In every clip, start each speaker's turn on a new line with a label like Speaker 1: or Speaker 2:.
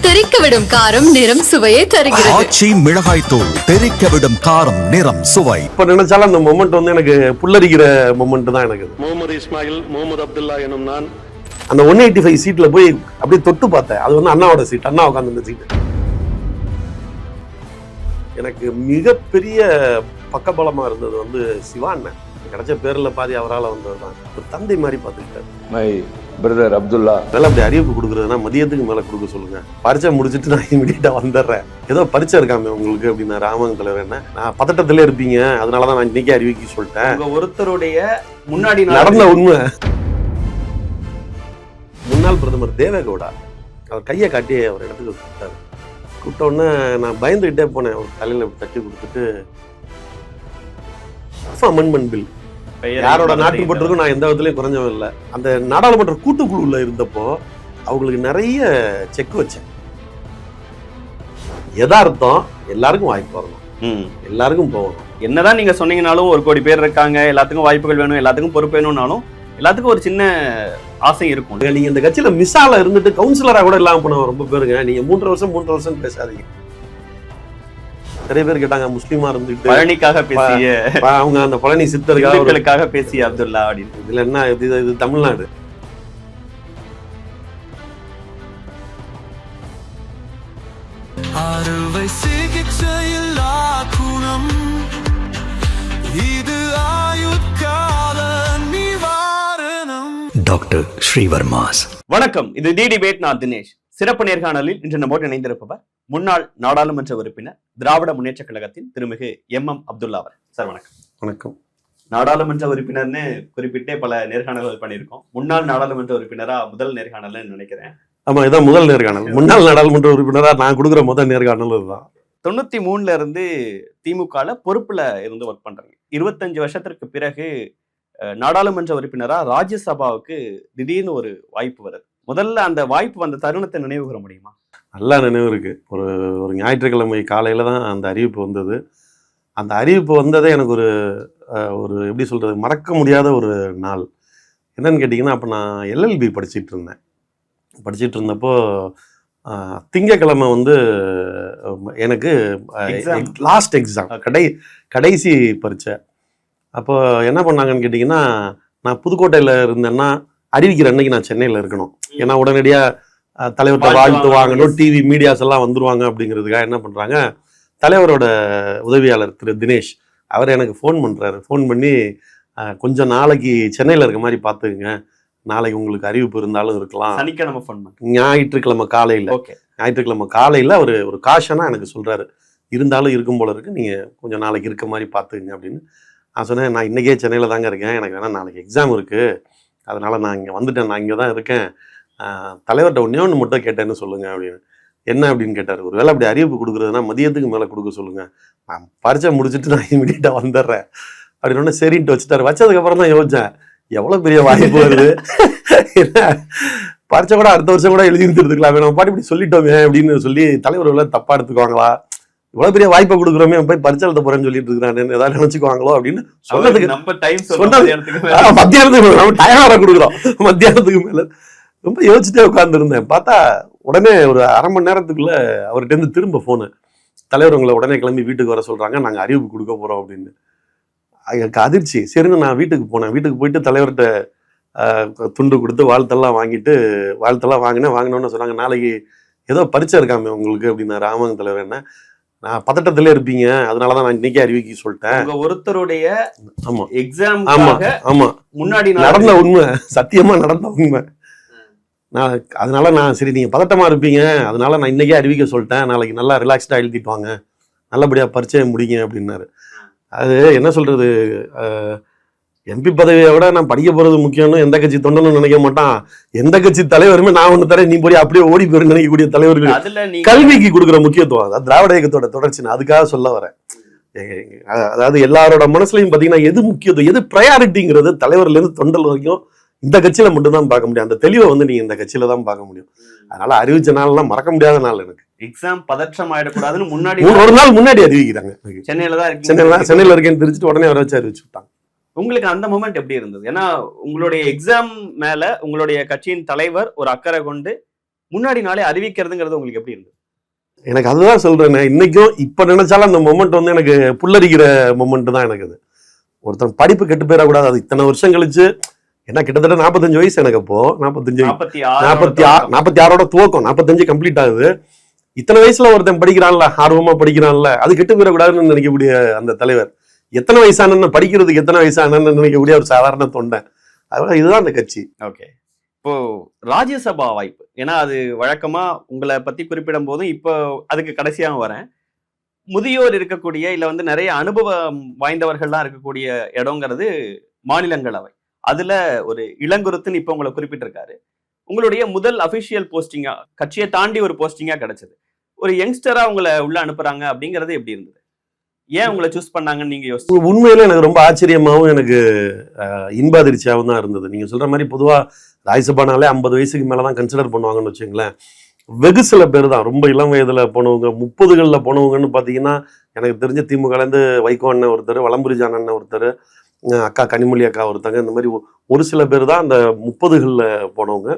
Speaker 1: தெறிக்கவிடும் காரம் நிறம் சுவையை தருகிறது.
Speaker 2: ஆச்சி மிளகாய் தூள் தெறிக்கவிடும் காரம் நிறம் சுவை.
Speaker 3: இப்ப நினைச்சாலும் அந்த மொமெண்ட் வந்து எனக்கு புல்லரிக்கிற மொமெண்ட் தான் எனக்கு.
Speaker 4: முகமது இஸ்மாயில் முகமது அப்துல்லா எனும் நான்
Speaker 3: அந்த 185 சீட்ல போய் அப்படியே தொட்டு பார்த்தேன். அது வந்து அண்ணாவோட சீட், அண்ணா உட்காந்து சீட்டு. எனக்கு மிகப்பெரிய பக்கபலமா இருந்தது வந்து சிவா அண்ணன். கிடைச்ச பேர்ல பாதி அவரால் வந்ததுதான். ஒரு தந்தை மாதிரி பார்த்துக்கிட்டாரு.
Speaker 5: My brother Abdullah.
Speaker 3: அதெல்லாம் அப்படி அறிவிப்பு கொடுக்குறதுனா மதியத்துக்கு மேல கொடுக்க சொல்லுங்க. பரீட்சை முடிச்சுட்டு நான் இமீடியட்டா வந்துடுறேன். ஏதோ பரீட்சை இருக்காமே உங்களுக்கு அப்படின்னா ராமங்க தலைவர் என்ன நான் பதட்டத்திலே இருப்பீங்க, அதனாலதான் நான் இன்னைக்கே அறிவிக்க சொல்லிட்டேன்.
Speaker 6: ஒருத்தருடைய முன்னாடி
Speaker 3: நடந்த உண்மை. முன்னாள் பிரதமர் தேவேகவுடா அவர் கையை காட்டி அவர் இடத்துக்கு கூப்பிட்டாரு. கூப்பிட்ட உடனே நான் பயந்துகிட்டே போனேன். ஒரு தலையில தட்டி கொடுத்துட்டு அமெண்ட்மெண்ட் பில் யாரோட நாட்டுப்பட்டிருக்கும் நான் எந்த விதத்துலயும் குறைஞ்சவன் இல்லை. அந்த நாடாளுமன்ற கூட்டுக்குழுல இருந்தப்போ அவங்களுக்கு நிறைய செக் வச்சேன். எதார்த்தம் எல்லாருக்கும் வாய்ப்பு வரணும், எல்லாருக்கும் போகணும்.
Speaker 6: என்னதான் நீங்க சொன்னீங்கனாலும் 1 கோடி பேர் இருக்காங்க, எல்லாத்துக்கும் வாய்ப்புகள் வேணும், எல்லாத்துக்கும் பொறுப்பு வேணும்னாலும் எல்லாத்துக்கும் ஒரு சின்ன ஆசை இருக்கும்.
Speaker 3: நீங்க இந்த கட்சியில மிஸ்ஸால இருந்துட்டு கவுன்சிலரா கூட இல்லாம போன ரொம்ப பேருங்க. நீங்க 3 வருஷம் பேசாதீங்க. நிறைய பேர் கேட்டாங்க முஸ்லீமா இருந்துட்டு
Speaker 6: பழனிக்காக பேசிய
Speaker 3: அவங்க அந்த பழனி சித்தர்களுக்காக
Speaker 6: பேசிய அப்துல்லா அப்படின்னு.
Speaker 3: இதுல என்ன இது தமிழ்நாடு.
Speaker 7: அறுவை சிகிச்சையில் குணம் இது ஆயுட்கால நிவாரணம்.
Speaker 2: டாக்டர் ஸ்ரீவர்மாஸ்.
Speaker 6: வணக்கம், இது தி டிபேட். நான் தினேஷ். சிறப்பு நேர்காணலில் இன்று நம்மோடு இணைந்திருப்பவர் முன்னாள் நாடாளுமன்ற உறுப்பினர் திராவிட முன்னேற்ற கழகத்தின் திருமிகு MM அப்துல்லா அவர். சார் வணக்கம்.
Speaker 3: வணக்கம்.
Speaker 6: நாடாளுமன்ற உறுப்பினர்னு குறிப்பிட்டே பல நேர்காணல்கள் பண்ணியிருக்கோம். முன்னாள் நாடாளுமன்ற உறுப்பினரா முதல் நேர்காணல்னு நினைக்கிறேன்.
Speaker 3: ஆமா, இதான் முதல் நேர்காணல். முன்னாள் நாடாளுமன்ற உறுப்பினரா நான் கொடுக்குற முதல் நேர்காணல் இதுதான்.
Speaker 6: 93 இருந்து திமுகல பொறுப்புல இருந்து ஒர்க் பண்றாங்க. 25 வருஷத்திற்கு பிறகு நாடாளுமன்ற உறுப்பினரா ராஜ்யசபாவுக்கு திடீர்னு ஒரு வாய்ப்பு வருது. முதல்ல அந்த வாய்ப்பு வந்த தருணத்தை நினைவு கூற முடியுமா?
Speaker 3: நல்லா நினைவு இருக்கு. ஒரு ஞாயிற்றுக்கிழமை காலையில தான் அந்த அறிவிப்பு வந்தது. அந்த அறிவிப்பு வந்ததே எனக்கு ஒரு எப்படி சொல்றது, மறக்க முடியாத ஒரு நாள். என்னன்னு கேட்டிங்கன்னா, அப்போ நான் LLB படிச்சுட்டு இருந்தப்போ திங்கக்கிழமை வந்து எனக்கு லாஸ்ட் எக்ஸாம், கடைசி பரீட்சை. அப்போ என்ன பண்ணாங்கன்னு கேட்டிங்கன்னா, நான் புதுக்கோட்டையில் இருந்தேன்னா அறிவிக்கிற அன்னைக்கு நான் சென்னையில் இருக்கணும். ஏன்னா உடனடியாக தலைவர்கிட்ட வாழ்த்து வாங்கணும், டிவி மீடியாஸ் எல்லாம் வந்துருவாங்க அப்படிங்கிறதுக்காக என்ன பண்ணுறாங்க, தலைவரோட உதவியாளர் திரு தினேஷ் அவர் எனக்கு ஃபோன் பண்ணுறாரு. ஃபோன் பண்ணி கொஞ்சம் நாளைக்கு சென்னையில் இருக்க மாதிரி பார்த்துக்குங்க, நாளைக்கு உங்களுக்கு அறிவிப்பு இருந்தாலும் இருக்கலாம்.
Speaker 6: சனிக்கிழமை ஃபோன் பண்ண
Speaker 3: ஞாயிற்றுக்கிழமை காலையில் ஒரு காஷனாக எனக்கு சொல்கிறாரு, இருந்தாலும் இருக்கும் போல இருக்கு, நீங்கள் கொஞ்சம் நாளைக்கு இருக்க மாதிரி பார்த்துக்குங்க அப்படின்னு. நான் சொன்னேன், நான் இன்றைக்கே சென்னையில் தாங்க இருக்கேன், எனக்கு வேணால் நாளைக்கு எக்ஸாம் இருக்குது, அதனால் நான் இங்கே வந்துட்டேன், நான் இங்கே தான் இருக்கேன், தலைவர்கிட்ட ஒன்று மட்டும் கேட்டேன்னு சொல்லுங்கள் அப்படின்னு. என்ன அப்படின்னு கேட்டார். ஒரு வேளை அப்படி அறிவிப்பு கொடுக்குறதுனா மதியத்துக்கு மேலே கொடுக்க சொல்லுங்கள், நான் பரீட்சை முடிச்சுட்டு நான் இமீடியட்டாக வந்துடுறேன் அப்படின்னு. சரின்ட்டு வச்சுட்டாரு. வச்சதுக்கப்புறம் தான் யோசித்தேன், எவ்வளோ பெரிய வாய்ப்பு வருது. என்ன பரீட்சை கூட அடுத்த வருஷம் கூட எழுதி இருந்துருக்கலாம், நம்ம பாட்டு இப்படி சொல்லிட்டோமே அப்படின்னு சொல்லி தலைவர் எல்லாம் தப்பாக எடுத்துக்குவாங்களா, இவ்வளவு பெரிய வாய்ப்பை கொடுக்குறோமே, போய் பரிச்சை எழுத போறேன்னு சொல்லிட்டு இருக்கிறான், ஏதாவது நினைச்சுக்குவாங்களோ அப்படின்னு சொன்னதுக்கு மத்தியானத்துக்கு நம்ம டயரா கொடுக்குறோம். மத்தியானத்துக்கு மேல ரொம்ப யோசிச்சுட்டே உட்கார்ந்துருந்தேன். பார்த்தா உடனே ஒரு அரை மணி நேரத்துக்குள்ள அவர்கிட்ட இருந்து திரும்ப போனு, தலைவர் உங்களை உடனே கிளம்பி வீட்டுக்கு வர சொல்றாங்க, நாங்க அறிவிப்பு கொடுக்க போறோம் அப்படின்னு. எனக்கு அதிர்ச்சி. சரின்னு நான் வீட்டுக்கு போனேன். வீட்டுக்கு போயிட்டு தலைவர்கிட்ட துண்டு கொடுத்து வாழ்த்தெல்லாம் வாங்கினோன்னு சொன்னாங்க, நாளைக்கு ஏதோ பரீட்சை இருக்காமே உங்களுக்கு அப்படின்னா. ராமங்க தலைவர் என்ன நான் பதட்டத்திலே இருப்பீங்க, அதனாலதான் நான் இன்னைக்கே அறிவிக்க சொல்லிட்டேன்.
Speaker 6: ஒருத்தருடைய
Speaker 3: ஆமா
Speaker 6: எக்ஸாம்
Speaker 3: ஆமா
Speaker 6: முன்னாடி
Speaker 3: நடந்த உண்மை, சத்தியமா நடந்த உண்மை. அதனால நான் சரி நீங்க பதட்டமா இருப்பீங்க, அதனால நான் இன்னைக்கே அறிவிக்க சொல்லிட்டேன், நாளைக்கு நல்லா ரிலாக்ஸ்டா எழுதிட்டு வாங்க, நல்லபடியா பரீட்சையை முடிங்க அப்படின்னாரு. அது என்ன சொல்றது, MP பதவியை விட நான் படிக்க போறது முக்கியம்னு எந்த கட்சி தொண்டனும் நினைக்க மாட்டான். எந்த கட்சி தலைவருமே நான் ஒண்ணு தரேன் நீ போய் அப்படியே ஓடி போயிரு நினைக்கக்கூடிய தலைவர்கள் கல்விக்கு கொடுக்குற முக்கியத்துவம், அதாவது திராவிட இயக்கத்தோட தொடர்ச்சி. நான் அதுக்காக சொல்ல வரேன். அதாவது எல்லாரோட மனசுலையும் பாத்தீங்கன்னா எது முக்கியத்துவம், எது ப்ரையாரிட்டிங்கிறது தலைவர்ல இருந்து தொண்டல் வரைக்கும் இந்த கட்சியில மட்டும் தான் பார்க்க முடியும். அந்த தெளிவை வந்து நீங்க இந்த கட்சியில தான் பார்க்க முடியும். அதனால அறிவிச்ச நாள்லாம் மறக்க முடியாத நாள் எனக்கு.
Speaker 6: எக்ஸாம் பதற்றம் ஆயிடக்கூடாதுன்னு முன்னாடி
Speaker 3: ஒரு நாள் முன்னாடி அறிவிக்கிறாங்க.
Speaker 6: சென்னையில
Speaker 3: இருக்கேன்னு தெரிஞ்சுட்டு உடனே வர வச்சு அறிவிச்சு விட்டாங்க.
Speaker 6: உங்களுக்கு அந்த மொமெண்ட் எப்படி இருந்தது? ஏன்னா உங்களுடைய எக்ஸாம் மேல உங்களுடைய கட்சியின் தலைவர் ஒரு அக்கறை கொண்டு முன்னாடி நாளே அறிவிக்கிறதுங்கிறது உங்களுக்கு எப்படி இருந்தது?
Speaker 3: எனக்கு அதுதான் சொல்றேன், இன்னைக்கும் இப்ப நினைச்சாலும் அந்த மொமெண்ட் வந்து எனக்கு புல்லரிக்கிற மொமெண்ட் தான் எனக்கு. அது ஒருத்தன் படிப்பு கெட்டு போயிடக்கூடாது. அது இத்தனை வருஷம் கழிச்சு, ஏன்னா கிட்டத்தட்ட 45 வயசு எனக்கு. அப்போ 46 துவக்கம், 45 கம்ப்ளீட் ஆகுது. இத்தனை வயசுல ஒருத்தன் படிக்கிறான்ல, ஆர்வமா படிக்கிறான்ல, அது கெட்டு போயிடக்கூடாதுன்னு நினைக்கக்கூடிய அந்த தலைவர். எத்தனை வயசானன்னு, படிக்கிறதுக்கு எத்தனை வயசானன்னு நினைக்கக்கூடிய ஒரு சாதாரண தொண்டை. அதனால இதுதான் அந்த கட்சி.
Speaker 6: ஓகே, இப்போ ராஜ்யசபா வாய்ப்பு, ஏன்னா அது வழக்கமா உங்களை பத்தி குறிப்பிடும் போதும் இப்போ அதுக்கு கடைசியாக வரேன். முதியோர் இருக்கக்கூடிய இல்ல வந்து நிறைய அனுபவம் வாய்ந்தவர்கள்லாம் இருக்கக்கூடிய இடங்கிறது மாநிலங்களவை. அதுல ஒரு இளங்குருத்துன்னு இப்ப உங்களை குறிப்பிட்டிருக்காரு. உங்களுடைய முதல் அபிஷியல் போஸ்டிங்கா, கட்சியை தாண்டி ஒரு போஸ்டிங்கா கிடைச்சது. ஒரு யங்ஸ்டரா உங்களை உள்ள அனுப்புறாங்க அப்படிங்கிறது எப்படி இருந்தது? ஏன் உங்களை சூஸ் பண்ணாங்கன்னு நீங்க யோசிச்சு?
Speaker 3: உண்மையில எனக்கு ரொம்ப ஆச்சரியமாகவும் எனக்கு இன்ப அதிர்ச்சியாகவும் தான் இருந்தது. நீங்க சொல்ற மாதிரி பொதுவா ராஜ்யசபானாலே 50 வயசுக்கு மேலதான் கன்சிடர் பண்ணுவாங்கன்னு வச்சுங்களேன். வெகு சில பேர் தான் ரொம்ப இளம் வயதுல போனவங்க, 30களில் போனவங்கன்னு பார்த்தீங்கன்னா எனக்கு தெரிஞ்ச திமுகலேருந்து வைகோ அண்ணன் ஒருத்தர், வலம்புரிஜான் அண்ணன் ஒருத்தர், அக்கா கனிமொழி அக்கா ஒருத்தங்க, இந்த மாதிரி ஒரு சில பேர் தான் அந்த 30களில் போனவங்க.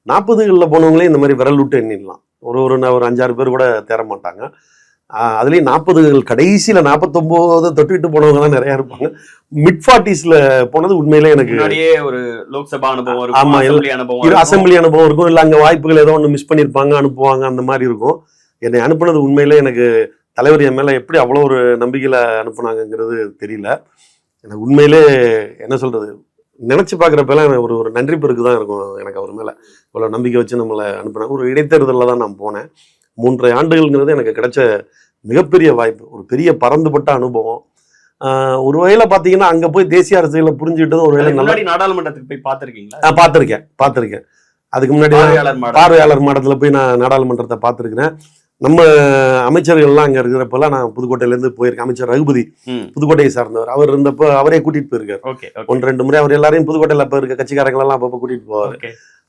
Speaker 3: 40களில் போனவங்களே இந்த மாதிரி விரல் விட்டு எண்ணிடலாம். ஒரு 5-6 பேர் கூட தேர மாட்டாங்க. அதுலேயும் 40கள் கடைசியில் 49 தொட்டுக்கிட்டு போனவங்க தான் நிறையா இருப்பாங்க. மிட் 40ஸ்ல போனது உண்மையிலே எனக்கு
Speaker 6: ஒரு லோக்சபா அனுபவம்,
Speaker 3: அசம்பிளி அனுபவம் இருக்கும். இல்லை அங்கே வாய்ப்புகள் ஏதோ ஒன்று மிஸ் பண்ணியிருப்பாங்க, அனுப்புவாங்க, அந்த மாதிரி இருக்கும். என்னை அனுப்புனது உண்மையிலே எனக்கு தலைவர் என் மேலே எப்படி அவ்வளோ ஒரு நம்பிக்கையில் அனுப்புனாங்கிறது தெரியல. எனக்கு உண்மையிலே என்ன சொல்றது, நினைச்சு பார்க்குறப்பெல்லாம் ஒரு நன்றி பெருக்கு தான் இருக்கும் எனக்கு அவர் மேலே. இவ்வளோ நம்பிக்கை வச்சு நம்மளை அனுப்புனாங்க. ஒரு இடைத்தேர்தலில் தான் நான் போனேன். 3.5 ஆண்டுகள்ங்கிறது எனக்கு கிடைச்ச மிகப்பெரிய வாய்ப்பு, ஒரு பெரிய பறந்துபட்ட அனுபவம். ஒரு வகையில பாத்தீங்கன்னா அங்க போய் தேசிய அரசியல புரிஞ்சுக்கிட்டது ஒரு வேலை. நல்லா
Speaker 6: நாடாளுமன்றத்துக்கு போய் பார்த்திருக்கீங்களா?
Speaker 3: பார்த்திருக்கேன். அதுக்கு முன்னாடி பார்வையாளர் மாடத்துல போய் நான் நாடாளுமன்றத்தை பார்த்திருக்கிறேன். நம்ம அமைச்சர்கள்லாம் அங்க இருக்கிறப்பெல்லாம் நான் புதுக்கோட்டையிலேருந்து போயிருக்கேன். அமைச்சர் ரகுபதி புதுக்கோட்டையை சார்ந்தவர். அவர் இருந்தப்போ அவரே கூட்டிட்டு போயிருக்காரு. 1-2 முறை அவர் எல்லாரையும் புதுக்கோட்டையில அப்ப இருக்க கட்சிக்காரங்களெல்லாம் அப்பப்போ கூட்டிட்டு போவார்.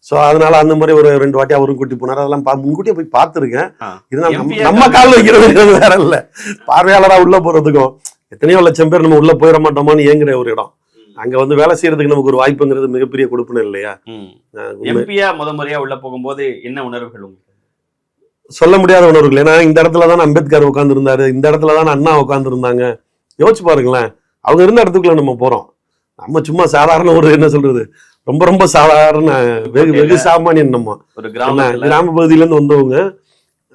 Speaker 3: ஸோ அதனால அந்த மாதிரி ஒரு 2 வாட்டி அவரும் கூட்டி போனார். அதெல்லாம் முன்கூட்டியே போய் பார்த்துருக்கேன். இதனால நம்ம கால் வைக்கிறது வேற இல்ல, பார்வையாளரா உள்ள போறதுக்கும் எத்தனையோ லட்சம் பேர் நம்ம உள்ள போயிட மாட்டோமான்னு ஏங்குற ஒரு இடம். அங்க வந்து வேலை செய்யறதுக்கு நமக்கு ஒரு வாய்ப்புங்கிறது மிகப்பெரிய கொடுப்புன்னு இல்லையா?
Speaker 6: எம்பியா முறையா உள்ள போகும்போது என்ன உணர்வுகள் உங்களுக்கு?
Speaker 3: சொல்ல முடியாத உணர்வுகள். ஏன்னா இந்த இடத்துலதான் அம்பேத்கர் உட்கார்ந்து இருந்தாரு, இந்த இடத்துலதான் அண்ணா உட்கார்ந்து இருந்தாங்க. யோசிச்சு பாருங்களேன், அவங்க இருந்த இடத்துக்குள்ள நம்ம போறோம். நம்ம சும்மா சாதாரண ஒரு என்ன சொல்றது, ரொம்ப ரொம்ப சாதாரண வெகு சாமானியன். நம்ம
Speaker 6: ஒரு
Speaker 3: கிராம பகுதியில இருந்து வந்தவங்க.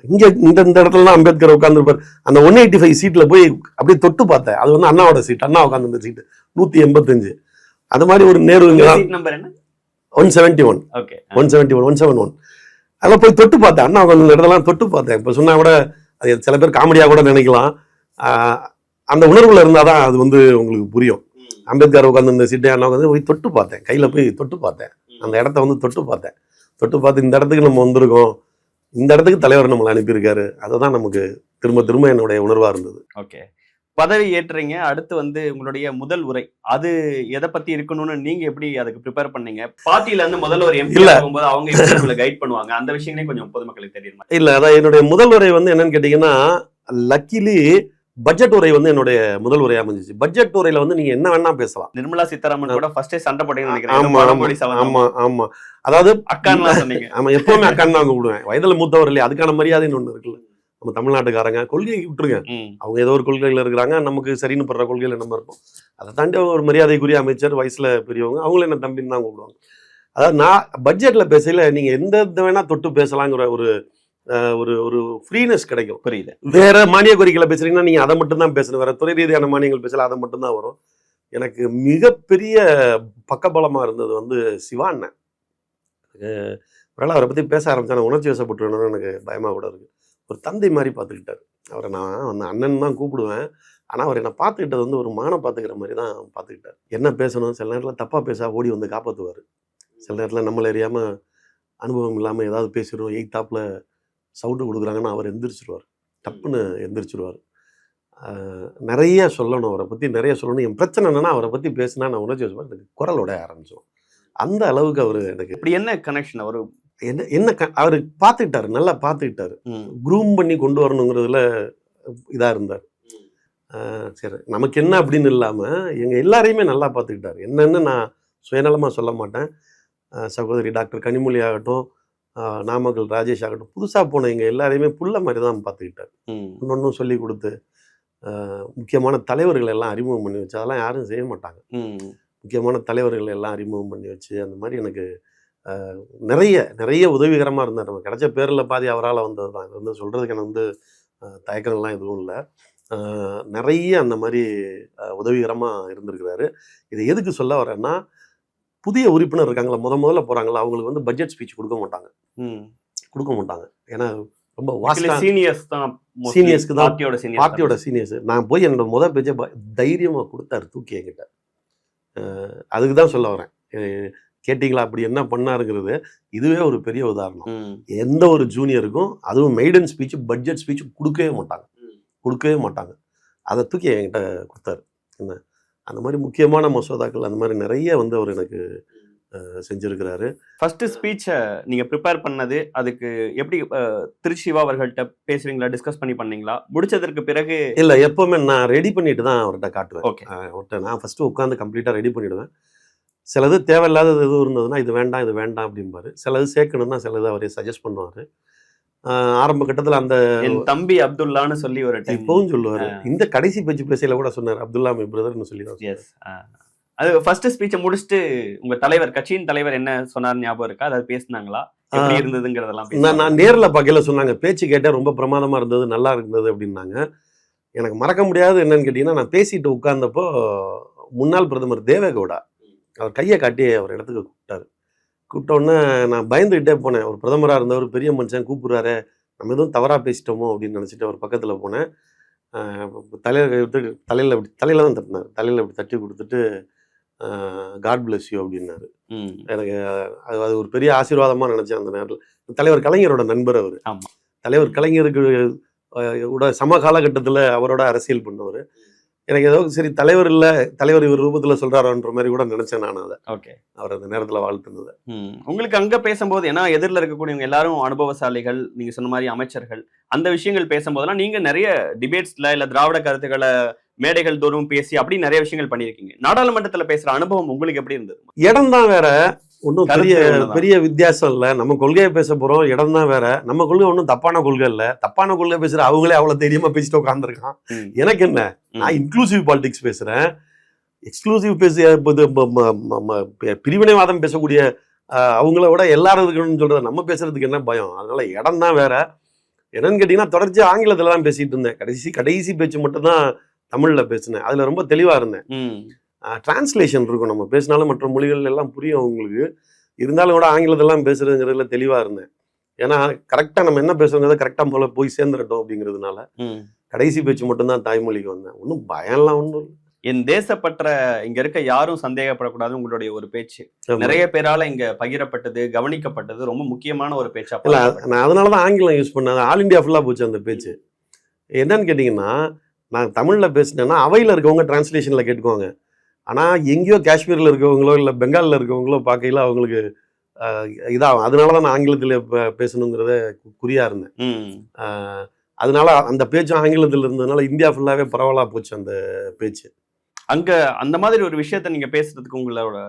Speaker 3: இங்க இந்த இடத்துல தான் அம்பேத்கர் உட்கார்ந்துருப்பாரு. அந்த 185 சீட்ல போய் அப்படியே தொட்டு பார்த்தேன். அது வந்து அண்ணாவோட சீட், அண்ணா உட்கார்ந்து சீட்டு 185. அது மாதிரி ஒரு நேருங்க 171 171 அதெல்லாம் போய் தொட்டு பார்த்தேன். அண்ணா உட்கார்ந்து இடத்தெல்லாம் தொட்டு பார்த்தேன். இப்ப சொன்னா கூட அது சில பேர் காமெடியா கூட நினைக்கலாம். அந்த உணர்வுல இருந்தாதான் அது வந்து உங்களுக்கு புரியும். அம்பேத்கர் உட்காந்து இந்த சீட்டை அண்ணா உட்காந்து போய் தொட்டு பார்த்தேன், கையில போய் தொட்டு பார்த்தேன், அந்த இடத்த வந்து தொட்டு பார்த்து இந்த இடத்துக்கு நம்ம வந்திருக்கோம், இந்த இடத்துக்கு தலைவர் நம்மளை அனுப்பியிருக்காரு. அதுதான் நமக்கு திரும்ப திரும்ப என்னுடைய உணர்வா இருந்தது.
Speaker 6: ஓகே, பதவி ஏற்றுறீங்க, அடுத்து வந்து உங்களுடைய முதல் உரை அது எதை பத்தி இருக்கணும்னு நீங்க எப்படி அதுக்கு ப்ரிப்பேர் பண்ணீங்க? பார்ட்டில இருந்து முதல்ல ஒரு எம்பி ஆகும்போது அவங்க எப்படி உங்களை கைட் பண்ணுவாங்க, அந்த விஷயங்களே கொஞ்சம் பொதுமக்களுக்கு தெரியுமா?
Speaker 3: இல்ல, அதான் என்னுடைய முதல் உரை வந்து என்னன்னு கேட்டீங்கன்னா, லக்கிலி பட்ஜெட் உரை வந்து என்னுடைய முதல் உரையா அமைஞ்சிச்சு. பட்ஜெட் உரையில வந்து நீங்க என்ன வேணா பேசலாம்.
Speaker 6: நிர்மலா சீதாராமன் கூட ஃபர்ஸ்டே சண்டை போட்டீங்கன்னு நினைக்கிறேன்.
Speaker 3: ஆமா, அதாவது
Speaker 6: அக்கான்னு சொன்னீங்க.
Speaker 3: ஆமா, எப்பவுமே அக்கான்னு தான் கூப்பிடுவேன். வயதுல மூத்தவர் இல்லையா, அதுக்கான மரியாதைன்னு ஒண்ணு இருக்குல்ல. நம்ம தமிழ்நாட்டுக்காரங்க கொள்கையை விட்டுருங்க, அவங்க ஏதோ ஒரு கொள்கைகள் இருக்கிறாங்க, நமக்கு சரின்னு படுற கொள்கையில நம்ம இருப்போம். அதை தாண்டி அவங்க ஒரு மரியாதைக்குரிய அமைச்சர், வயசுல பெரியவங்க, அவங்களும் என்ன தம்பின்னு தான் கூப்பிடுவாங்க. அதாவது நான் பட்ஜெட்ல பேசல நீங்க எந்த வேணா தொட்டு பேசலாங்கிற ஒரு ஒரு ஒரு ஃப்ரீனஸ் கிடைக்கும்.
Speaker 6: புரியுது.
Speaker 3: வேற மானிய கோரிக்கைகளை பேசுறீங்கன்னா நீங்க அதை மட்டும் தான் பேசணும், வேற துறை ரீதியான மானியங்கள் பேசல, அதை மட்டும் தான் வரும். எனக்கு மிகப்பெரிய பக்கபலமா இருந்தது வந்து சிவா அண்ணன். அவரை பத்தி பேச ஆரம்பிச்சா உணர்ச்சி வசப்பட்டுருவேன்னு எனக்கு பயமா கூட இருக்கு. ஒரு தந்தை மாதிரி பார்த்துக்கிட்டாரு அவரை. நான் வந்து அண்ணன் தான் கூப்பிடுவேன், ஆனா அவர் என்னை பார்த்துக்கிட்டது வந்து ஒரு மானை பார்த்துக்கிற மாதிரி தான் பார்த்துக்கிட்டார். என்ன பேசணும், சில நேரத்தில் தப்பா பேசா ஓடி வந்து காப்பாற்றுவார். சில நேரத்தில் நம்மளை அறியாம அனுபவம் இல்லாமல் ஏதாவது பேசிடுவோம், எய்தாப்புல சவுண்டு கொடுக்குறாங்கன்னா அவர் எந்திரிச்சிருவார், டப்புன்னு எந்திரிச்சிருவார். நிறைய சொல்லணும், அவரை பற்றி நிறைய சொல்லணும். என் பிரச்சனை என்னன்னா, அவரை பற்றி பேசினா நான் உணர்ச்சி வச்சுப்பேன், எனக்கு குரலோட ஆரம்பிச்சோம். அந்த அளவுக்கு அவர் எனக்கு
Speaker 6: இப்படி என்ன கனெக்ஷன், அவர்
Speaker 3: என்ன அவர் பார்த்துக்கிட்டாரு, நல்லா பார்த்துக்கிட்டாரு. க்ரூம் பண்ணி கொண்டு வரணுங்கிறதுல இதாக இருந்தார். சரி, நமக்கு என்ன அப்படின்னு இல்லாமல் எங்கள் எல்லாரையுமே நல்லா பார்த்துக்கிட்டாரு. என்னன்னு நான் சுயநலமாக சொல்ல மாட்டேன். சகோதரி டாக்டர் கனிமொழி ஆகட்டும், நாமக்கல் ராஜேஷ் ஆகட்டும், புதுசாக போன எங்கள் எல்லாரையுமே புள்ள மாதிரி தான் பார்த்துக்கிட்டார். இன்னொன்றும் சொல்லி கொடுத்து முக்கியமான தலைவர்கள் எல்லாம் அறிமுகம் பண்ணி வச்சு, அதெல்லாம் யாரும் செய்ய மாட்டாங்க. முக்கியமான தலைவர்கள் எல்லாம் அறிமுகம் பண்ணி வச்சு அந்த மாதிரி எனக்கு நிறைய நிறைய உதவிகரமாக இருந்தார். நம்ம கிடைச்ச பேரில் பாதி அவரால் வந்தது தான். இது வந்து சொல்கிறதுக்கு எனக்கு வந்து தயக்கம்லாம் எதுவும் இல்லை. நிறைய அந்த மாதிரி உதவிகரமாக இருந்திருக்கிறாரு. இது எதுக்கு சொல்ல வரேன்னா, புதிய உறுப்பினர் இருக்காங்களா, முதல்ல போகிறாங்களா, அவங்களுக்கு வந்து பட்ஜெட் ஸ்பீச் கொடுக்க மாட்டாங்க. ஏன்னா ரொம்ப
Speaker 6: சீனியர்ஸ் தான்,
Speaker 3: சீனியர்ஸ்க்கு தான்,
Speaker 6: பார்ட்டியோட
Speaker 3: சீனியர்ஸ். நான் போய் என்னோட முதல் பேஜை தைரியமாக கொடுத்தாரு தூக்கி என்கிட்ட. அதுக்கு தான் சொல்ல வரேன். கேட்டிங்களா அப்படி என்ன பண்ணாருங்கிறது இதுவே ஒரு பெரிய உதாரணம். எந்த ஒரு ஜூனியருக்கும் அதுவும் மெய்டன் ஸ்பீச் பட்ஜெட் ஸ்பீச் கொடுக்கவே மாட்டாங்க. அதை தூக்கி என்கிட்ட கொடுத்தாரு. என்ன அந்த மாதிரி முக்கியமான மசோதாக்கள் அந்த மாதிரி நிறைய வந்து அவர் எனக்கு செஞ்சிருக்கிறாரு.
Speaker 6: ஃபர்ஸ்ட் ஸ்பீச்சை நீங்கள் ப்ரிப்பேர் பண்ணது அதுக்கு எப்படி திருச்சிவா அவர்கள்ட்ட பேசுவீங்களா, டிஸ்கஸ் பண்ணீங்களா? முடிச்சதற்கு பிறகு
Speaker 3: இல்லை, எப்போவுமே நான் ரெடி பண்ணிட்டு தான் அவர்கிட்ட காட்டுவேன்.
Speaker 6: ஓகே,
Speaker 3: அவர்கிட்ட நான் ஃபஸ்ட்டு உட்காந்து கம்ப்ளீட்டாக ரெடி பண்ணிவிடுவேன். சிலது தேவையில்லாதது எதுவும் இருந்ததுன்னா இது வேண்டாம் அப்படிம்பாரு. சிலது சேர்க்கணும்னா சிலது அவரே சஜஸ்ட் பண்ணுவார். ஆரம்ப கட்டத்தில் அந்த
Speaker 6: என் தம்பி அப்துல்லான்னு சொல்லி ஒரு
Speaker 3: இப்பவும் சொல்லுவார். இந்த கடைசி பேச்சு பேசையில கூட சொன்னார், அப்துல்லா மை பிரதர்னு சொல்லி தான்.
Speaker 6: அது ஃபர்ஸ்ட் ஸ்பீச்சை முடிச்சுட்டு உங்க தலைவர், கட்சியின் தலைவர் என்ன சொன்னார் ஞாபகம் இருக்கா? அதாவது பேசினாங்களா, எப்படி இருந்ததுங்கிறதெல்லாம்?
Speaker 3: நான் நேரில் பார்க்கல சொன்னாங்க, பேச்சு கேட்டால் ரொம்ப பிரமாதமாக இருந்தது, நல்லா இருந்தது அப்படின்னாங்க. எனக்கு மறக்க முடியாது என்னன்னு கேட்டிங்கன்னா, நான் பேசிட்டு உட்கார்ந்தப்போ முன்னாள் பிரதமர் தேவேகவுடா அவர் கையை காட்டி அவர் இடத்துக்கு கூப்பிட்டோன்னே நான் பயந்துக்கிட்டே போனேன். ஒரு பிரதமராக இருந்தவர், பெரிய மனுஷன் கூப்பிட்றாரு, நம்ம எதுவும் தவறாக பேசிட்டோமோ அப்படின்னு நினச்சிட்டு அவர் பக்கத்தில் போனேன். தலையில் தான் தட்டினார். தலையில் அப்படி தட்டி கொடுத்துட்டு காட் பிளஸ் யூ அப்படின்னாரு. எனக்கு அது ஒரு பெரிய ஆசீர்வாதமாக நினச்சேன் அந்த நேரத்தில். தலைவர் கலைஞரோட நண்பர் அவர். தலைவர் கலைஞருக்கு சம காலகட்டத்தில் அவரோட அரசியல் பண்ணவர். எனக்கு ஏதோ சரி தலைவர் இல்லை, தலைவர் இவர் ரூபத்தில் சொல்கிறாரோன்ற மாதிரி கூட நினச்சேன் நான் அதை.
Speaker 6: ஓகே,
Speaker 3: அவர் அந்த நேரத்தில் வாழ்த்துனது.
Speaker 6: உங்களுக்கு அங்கே பேசும்போது, ஏன்னா எதிரில் இருக்கக்கூடியவங்க எல்லாரும் அனுபவசாலிகள், நீங்கள் சொன்ன மாதிரி அமைச்சர்கள், அந்த விஷயங்கள் பேசும்போதெல்லாம் நீங்கள் நிறைய டிபேட்ஸில் இல்லை திராவிட கருத்துக்களை மேடைகள் தோறும் பேசி அப்படி நிறைய விஷயங்கள் பண்ணியிருக்கீங்க. நாடாளுமன்றத்தில் பேசுகிற அனுபவம் உங்களுக்கு எப்படி இருந்தது?
Speaker 3: இடம் தான் வேற, ஒன்றும் பெரிய வித்தியாசம் இல்லை. நம்ம கொள்கையை பேச போகிறோம், இடம் தான் வேற. நம்ம கொள்கை ஒன்றும் தப்பான கொள்கை இல்லை. தப்பான கொள்கை பேசுகிற அவங்களே அவ்வளோ தைரியமாக பேசிட்டு உட்காந்துருக்கான். எனக்கு என்ன, நான் இன்க்ளூசிவ் பாலிடிக்ஸ் பேசுகிறேன். எக்ஸ்க்ளூசிவ் பிரிவினைவாதம் பேசக்கூடிய அவங்கள விட எல்லாரும் இருக்கணும்னு சொல்கிறத நம்ம பேசுறதுக்கு என்ன பயம்? அதனால இடம் தான் வேற. என்னன்னு கேட்டிங்கன்னா, தொடர்ச்சி ஆங்கிலத்தில் தான் பேசிகிட்டு இருந்தேன். கடைசி பேச்சு மட்டும்தான் தமிழில் பேசினேன். அதில் ரொம்ப தெளிவாக இருந்தேன். டிரான்ஸ்லேஷன் இருக்கும், நம்ம பேசினாலும் மற்ற மொழிகள் எல்லாம் புரியும் அவங்களுக்கு. இருந்தாலும் கூட ஆங்கிலத்தெல்லாம் பேசுறதுங்கிறதுல தெளிவாக இருந்தேன். ஏன்னா கரெக்டாக நம்ம என்ன பேசுறோங்கிறத கரெக்டாக போல போய் சேர்ந்துடட்டும் அப்படிங்கிறதுனால கடைசி பேச்சு மட்டும்தான் தாய்மொழிக்கு வந்தேன். ஒன்றும் பயம்லாம் ஒன்றும் இல்லை.
Speaker 6: என் தேசப்பற்ற இங்க இருக்க யாரும் சந்தேகப்படக்கூடாது. உங்களுடைய ஒரு பேச்சு நிறைய பேரால இங்க பகிரப்பட்டது, கவனிக்கப்பட்டது, ரொம்ப முக்கியமான ஒரு பேச்சா.
Speaker 3: நான் அதனாலதான் ஆங்கிலம் யூஸ் பண்ணேன். ஆல் இண்டியா ஃபுல்லா போச்சு அந்த பேச்சு. என்னன்னு கேட்டீங்கன்னா, நான் தமிழ்ல பேசினேன்னா அவையில் இருக்கவங்க டிரான்ஸ்லேஷன்ல கேட்டுக்குவாங்க. ஆனால் எங்கேயோ காஷ்மீரில் இருக்கவங்களோ இல்லை பெங்காலில் இருக்கவங்களோ பார்க்கையில அவங்களுக்கு இதாகும். அதனால தான் நான் ஆங்கிலத்தில் பேசணுங்கிறத குறியாக இருந்தேன். அதனால அந்த பேச்சு ஆங்கிலத்தில் இருந்ததுனால இந்தியா ஃபுல்லாகவே பரவலாக போச்சு அந்த பேச்சு.
Speaker 6: அங்கே அந்த மாதிரி ஒரு விஷயத்த நீங்கள் பேசுறதுக்கு உங்களோட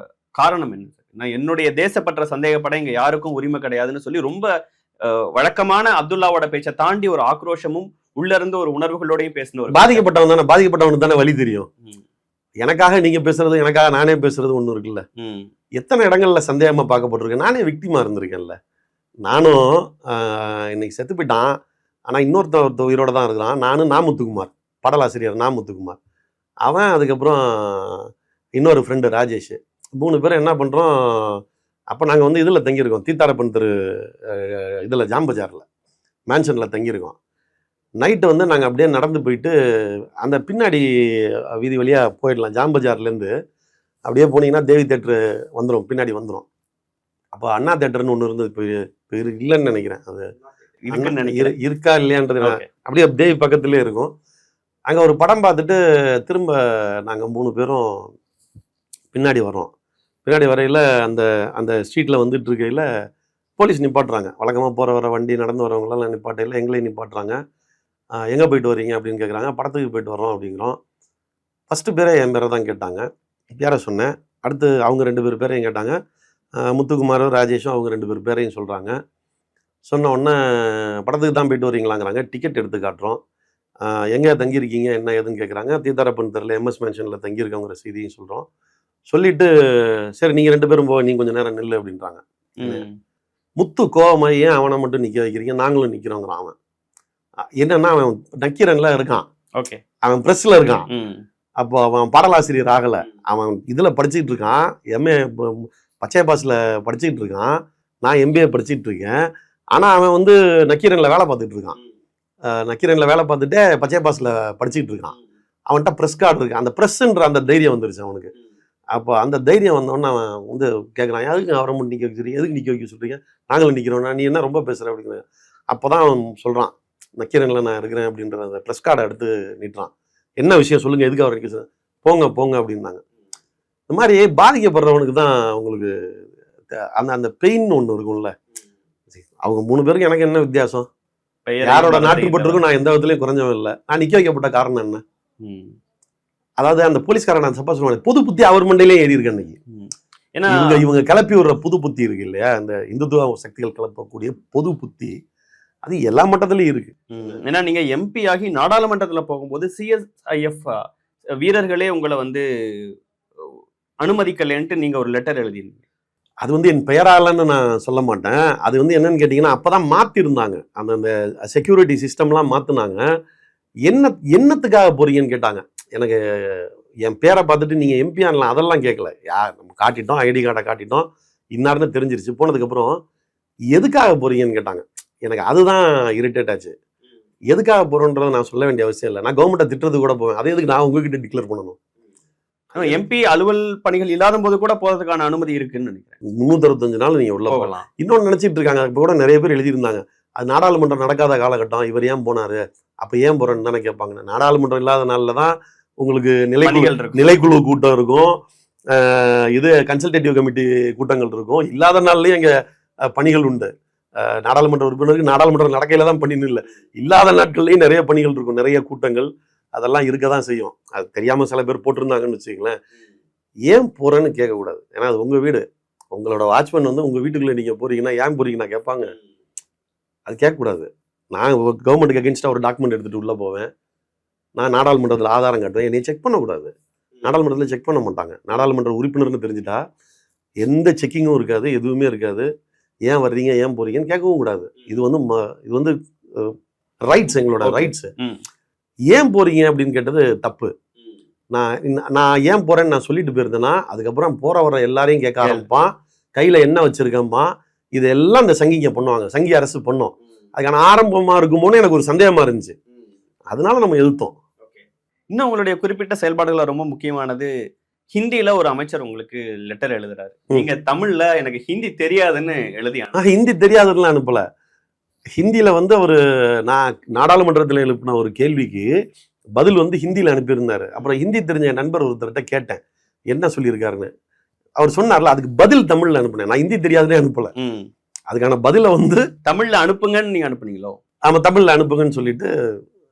Speaker 6: காரணம் என்ன? நான் என்னுடைய தேசப்பற்ற சந்தேகப்பட இங்கே யாருக்கும் உரிமை கிடையாதுன்னு சொல்லி ரொம்ப வழக்கமான அப்துல்லாவோட பேச்சை தாண்டி ஒரு ஆக்ரோஷமும் உள்ள இருந்து ஒரு உணர்வுகளோடையும் பேசணும்.
Speaker 3: பாதிக்கப்பட்டவனுக்கு தானே வழி தெரியும். எனக்காக நீங்க பேசுறது, எனக்காக நானே பேசுறது ஒண்ணு இருக்குல்ல. எத்தனை இடங்கள்ல சந்தேகமா பார்க்கப்பட்டிருக்கேன். நானே விக்டிமா இருந்திருக்கேன்ல. நானும் இன்னைக்கு செத்து போயிட்டான், ஆனா இன்னொருத்த உயிரோட தான் இருக்கிறான். நானும் முத்துக்குமார், பாடலாசிரியர் முத்துக்குமார், அவன், அதுக்கப்புறம் இன்னொரு ஃப்ரெண்டு ராஜேஷ், 3 பேரும் என்ன பண்றோம், அப்போ நாங்கள் வந்து இதில் தங்கியிருக்கோம், தீத்தாரப்பன் தெரு இதில் ஜாம்பஜாரில் மேன்ஷனில் தங்கியிருக்கோம். நைட்டு வந்து நாங்கள் அப்படியே நடந்து போயிட்டு அந்த பின்னாடி வீதி வழியாக போயிடலாம். ஜாம்பஜார்லேருந்து அப்படியே போனீங்கன்னா தேவி தேட்டரு வந்துடும், பின்னாடி வந்துடும். அப்போ அண்ணா தேட்டர்னு ஒன்று இருந்தது, இப்போ இல்லைன்னு நினைக்கிறேன். அது இருக்கா இல்லையான்றது அப்படியே தேவி பக்கத்துலேயே இருக்கும். அங்கே ஒரு படம் பார்த்துட்டு திரும்ப நாங்கள் 3 பேரும் பின்னாடி வரோம். பின்னாடி வரையில் அந்த ஸ்ட்ரீட்டில் வந்துட்டு இருக்கையில் போலீஸ் நிப்பாட்டுறாங்க. வழக்கமாக போகிற வர வண்டி நடந்து வரவங்களாம் நிப்பாட்டையில் எங்களையும் நிப்பாட்டுறாங்க. எங்கே போயிட்டு வரீங்க அப்படின்னு கேட்குறாங்க. படத்துக்கு போயிட்டு வரோம் அப்படிங்கிறோம். ஃபஸ்ட்டு பேரே என் பேரை தான் கேட்டாங்க, பேரை சொன்னேன். அடுத்து அவங்க 2 பேர் பேரையும் கேட்டாங்க. முத்துக்குமாரும் ராஜேஷும் அவங்க 2 பேர் பேரையும் சொல்கிறாங்க. சொன்ன உடனே படத்துக்கு தான் போயிட்டு வரீங்களாங்கிறாங்க. டிக்கெட் எடுத்து காட்டுறோம். எங்கே தங்கியிருக்கீங்க என்ன ஏதுன்னு கேட்குறாங்க. தீத்தாரப்பன் தெருல எம்எஸ் மேன்ஷனில் தங்கியிருக்கோங்கிற செய்தியும் சொல்கிறோம். சொல்லிட்டு சரி நீங்கள் 2 பேரும் போக, நீங்கள் கொஞ்சம் நேரம் நில்லு அப்படின்றாங்க. முத்து கோவமாய் ஏன் அவனை மட்டும் நிற்க வைக்கிறீங்க, நாங்களும் நிற்கிறோங்கிறான். அவன் என்னன்னா அவன் நக்கீரன்ல இருக்கான்,
Speaker 6: ஓகே,
Speaker 3: அவன் ப்ரெஸ்ஸில் இருக்கான். அப்போ அவன் பாடலாசிரியர் ஆகலை, அவன் இதில் படிச்சுக்கிட்டு இருக்கான், எம்ஏ பச்சை பாஸில் படிச்சுக்கிட்டு இருக்கான், நான் எம்பிஏ படிச்சுட்டு இருக்கேன். ஆனால் அவன் வந்து நக்கீரனில் வேலை பார்த்துட்டு இருக்கான். நக்கீரனில் வேலை பார்த்துட்டே பச்சை பாஸில் படிச்சுக்கிட்டு இருக்கான். அவன்கிட்ட ப்ரெஸ் கார்டு இருக்கு. அந்த ப்ரெஸ்ஸுன்ற அந்த தைரியம் வந்துருச்சு அவனுக்கு. அப்போ அந்த தைரியம் வந்தோடனே அவன் வந்து கேட்குறான், எதுக்கு அவரை மட்டும் நிற்க வைக்கிறீங்க, எதுக்கு நிற்க வைக்க சொல்கிறீங்க, நாங்களும் நிற்கிறோம்னா, நீ என்ன ரொம்ப பேசுகிற அப்படிங்கிற. அப்போ தான் அவன் சொல்கிறான், நக்கீரனில் நான் இருக்கிறேன் அப்படின்ற அந்த ப்ரெஸ் கார்டை எடுத்து நீட்டுறான். என்ன விஷயம் சொல்லுங்கள், எதுக்கு அவர் நிற்க, போங்க போங்க அப்படின்னாங்க. இந்த மாதிரி பாதிக்கப்படுறவனுக்கு தான் உங்களுக்கு அந்த அந்த பெயின் ஒன்று இருக்கும்ல. அவங்க 3 பேருக்கு எனக்கு என்ன வித்தியாசம், யாரோட நாட்டுப்பட்டிருக்கும் நான் எந்த விதத்துலையும் குறைஞ்சவன் இல்லை. நான் நிற்க வைக்கப்பட்ட காரணம் என்ன? அதாவது அந்த போலீஸ்காரன் நான் தப்பா சொல்லுவாங்க, புது புத்தி அவர் மண்டையிலே ஏறி இருக்கு அன்னைக்கு. ஏன்னா இவங்க கிளப்பி விடுற புது புத்தி இருக்கு இல்லையா, இந்த இந்துத்துவ சக்திகள் கிளப்பக்கூடிய பொது புத்தி, அது எல்லா மட்டத்திலையும் இருக்கு.
Speaker 6: ஏன்னா நீங்க எம்பி ஆகி நாடாளுமன்றத்துல போகும்போது சிஎஸ்ஐஎஃப் வீரர்களே உங்களை வந்து அனுமதிக்கலைன்ட்டு நீங்க ஒரு லெட்டர் எழுதிருந்தீங்க.
Speaker 3: அது வந்து என் பெயராலன்னு நான் சொல்ல மாட்டேன். அது வந்து என்னன்னு கேட்டிங்கன்னா, அப்போதான் மாற்றிருந்தாங்க அந்த செக்யூரிட்டி சிஸ்டம்லாம் மாற்றினாங்க. என்னத்துக்காக போறீங்கன்னு கேட்டாங்க. எனக்கு என் பேரை பார்த்துட்டு நீங்கள் எம்பி ஆனலாம் அதெல்லாம் கேட்கல. நம்ம காட்டிட்டோம், ஐடி கார்டை காட்டிட்டோம், இன்னார்னு தெரிஞ்சிருச்சு. போனதுக்கப்புறம் எதுக்காக போறீங்கன்னு கேட்டாங்க. எனக்கு அதுதான் இரிட்டேட் ஆச்சு. எதுக்காக போகிறோன்றதை நான் சொல்ல வேண்டிய அவசியம் இல்லை. நான் கவர்மெண்ட்டை திட்டுறது கூட போவேன், அதே எதுக்கு நான் உங்ககிட்ட டிக்ளேர் பண்ணணும்?
Speaker 6: எம்பி அலுவல் பணிகள் இல்லாத போது கூட போறதுக்கான அனுமதி இருக்குன்னு நினைக்கிறேன்.
Speaker 3: 365 நாள் நீங்க உள்ள போகலாம். இன்னொன்னு நினைச்சிட்டு இருக்காங்க, இப்ப கூட நிறைய பேர் எழுதியிருந்தாங்க, அது நாடாளுமன்றம் நடக்காத காலகட்டம், இவர் ஏன் போனாரு, அப்ப ஏன் போறேன்னு தானே கேட்பாங்க. நாடாளுமன்றம் இல்லாத நாள்ல தான் உங்களுக்கு நிலைக்குழு கூட்டம் இருக்கும், இது கன்சல்டேட்டிவ் கமிட்டி கூட்டங்கள் இருக்கும். இல்லாத நாள்லயும் எங்க பணிகள் உண்டு. நாடாளுமன்ற உறுப்பினருக்கு நாடாளுமன்றம் நடக்கையில தான் பணின்னு இல்லை, இல்லாத நாட்கள்லயும் நிறைய பணிகள் இருக்கும், நிறைய கூட்டங்கள் அதெல்லாம் இருக்க தான் செய்யும். அது தெரியாமல் சில பேர் போட்டிருந்தாங்கன்னு வச்சுக்கங்களேன். ஏன் போகிறேன்னு கேட்கக்கூடாது. ஏன்னா அது உங்கள் வீடு, உங்களோட வாட்ச்மேன் வந்து உங்கள் வீட்டுக்குள்ளே நீங்கள் போகிறீங்கன்னா ஏன் போகிறீங்கன்னா கேட்பாங்க. அது கேட்கக்கூடாது. நான் கவர்மெண்ட்டுக்கு அகேன்ஸ்டாக ஒரு டாக்குமெண்ட் எடுத்துகிட்டு உள்ளே போவேன், நான் நாடாளுமன்றத்தில் ஆதாரம் காட்டுவேன், என்னை செக் பண்ணக்கூடாது. நாடாளுமன்றத்தில் செக் பண்ண மாட்டாங்க. நாடாளுமன்ற உறுப்பினர்னு தெரிஞ்சுட்டா எந்த செக்கிங்கும் இருக்காது, எதுவுமே இருக்காது. ஏன் வர்றீங்க ஏன் போகிறீங்கன்னு கேட்கவும் கூடாது. இது வந்து ரைட்ஸ், எங்களோட ரைட்ஸு. ஏன் போறீங்க அப்படின்னு கேட்டது தப்பு. நான் ஏன் போறேன்னு நான் சொல்லிட்டு போயிருந்தேன்னா, அதுக்கப்புறம் போற வர எல்லாரையும் கேட்க ஆரம்பிப்பான், கையில என்ன வச்சிருக்கேன்ப்பா, இதெல்லாம் இந்த சங்கிங்க பண்ணுவாங்க, சங்கி அரசு பண்ணும். அதுக்கான ஆரம்பமா இருக்குமோன்னு எனக்கு ஒரு சந்தேகமா இருந்துச்சு. அதனால நம்ம எதிர்த்தோம்.
Speaker 6: இன்னும் உங்களுடைய குறிப்பிட்ட செயல்பாடுகள் ரொம்ப முக்கியமானது, ஹிந்தியில ஒரு அமைச்சர் உங்களுக்கு லெட்டர் எழுதுறாரு, நீங்க தமிழ்ல எனக்கு ஹிந்தி தெரியாதுன்னு எழுதி.
Speaker 3: ஹிந்தி தெரியாதுன்னு அனுப்பல. ஹிந்தியில் வந்து அவர் நான் நாடாளுமன்றத்தில் எழுப்பின ஒரு கேள்விக்கு பதில் வந்து ஹிந்தியில் அனுப்பியிருந்தார். அப்புறம் ஹிந்தி தெரிஞ்ச என் நண்பர் ஒருத்தர்கிட்ட கேட்டேன் என்ன சொல்லியிருக்காருன்னு. அவர் சொன்னார்ல, அதுக்கு பதில் தமிழில் அனுப்புனேன். நான் ஹிந்தி தெரியாதுன்னே அனுப்பல, அதுக்கான பதிலை வந்து
Speaker 6: தமிழில் அனுப்புங்கன்னு நீங்கள் அனுப்புனீங்களோ?
Speaker 3: ஆமாம், தமிழில் அனுப்புங்கன்னு சொல்லிட்டு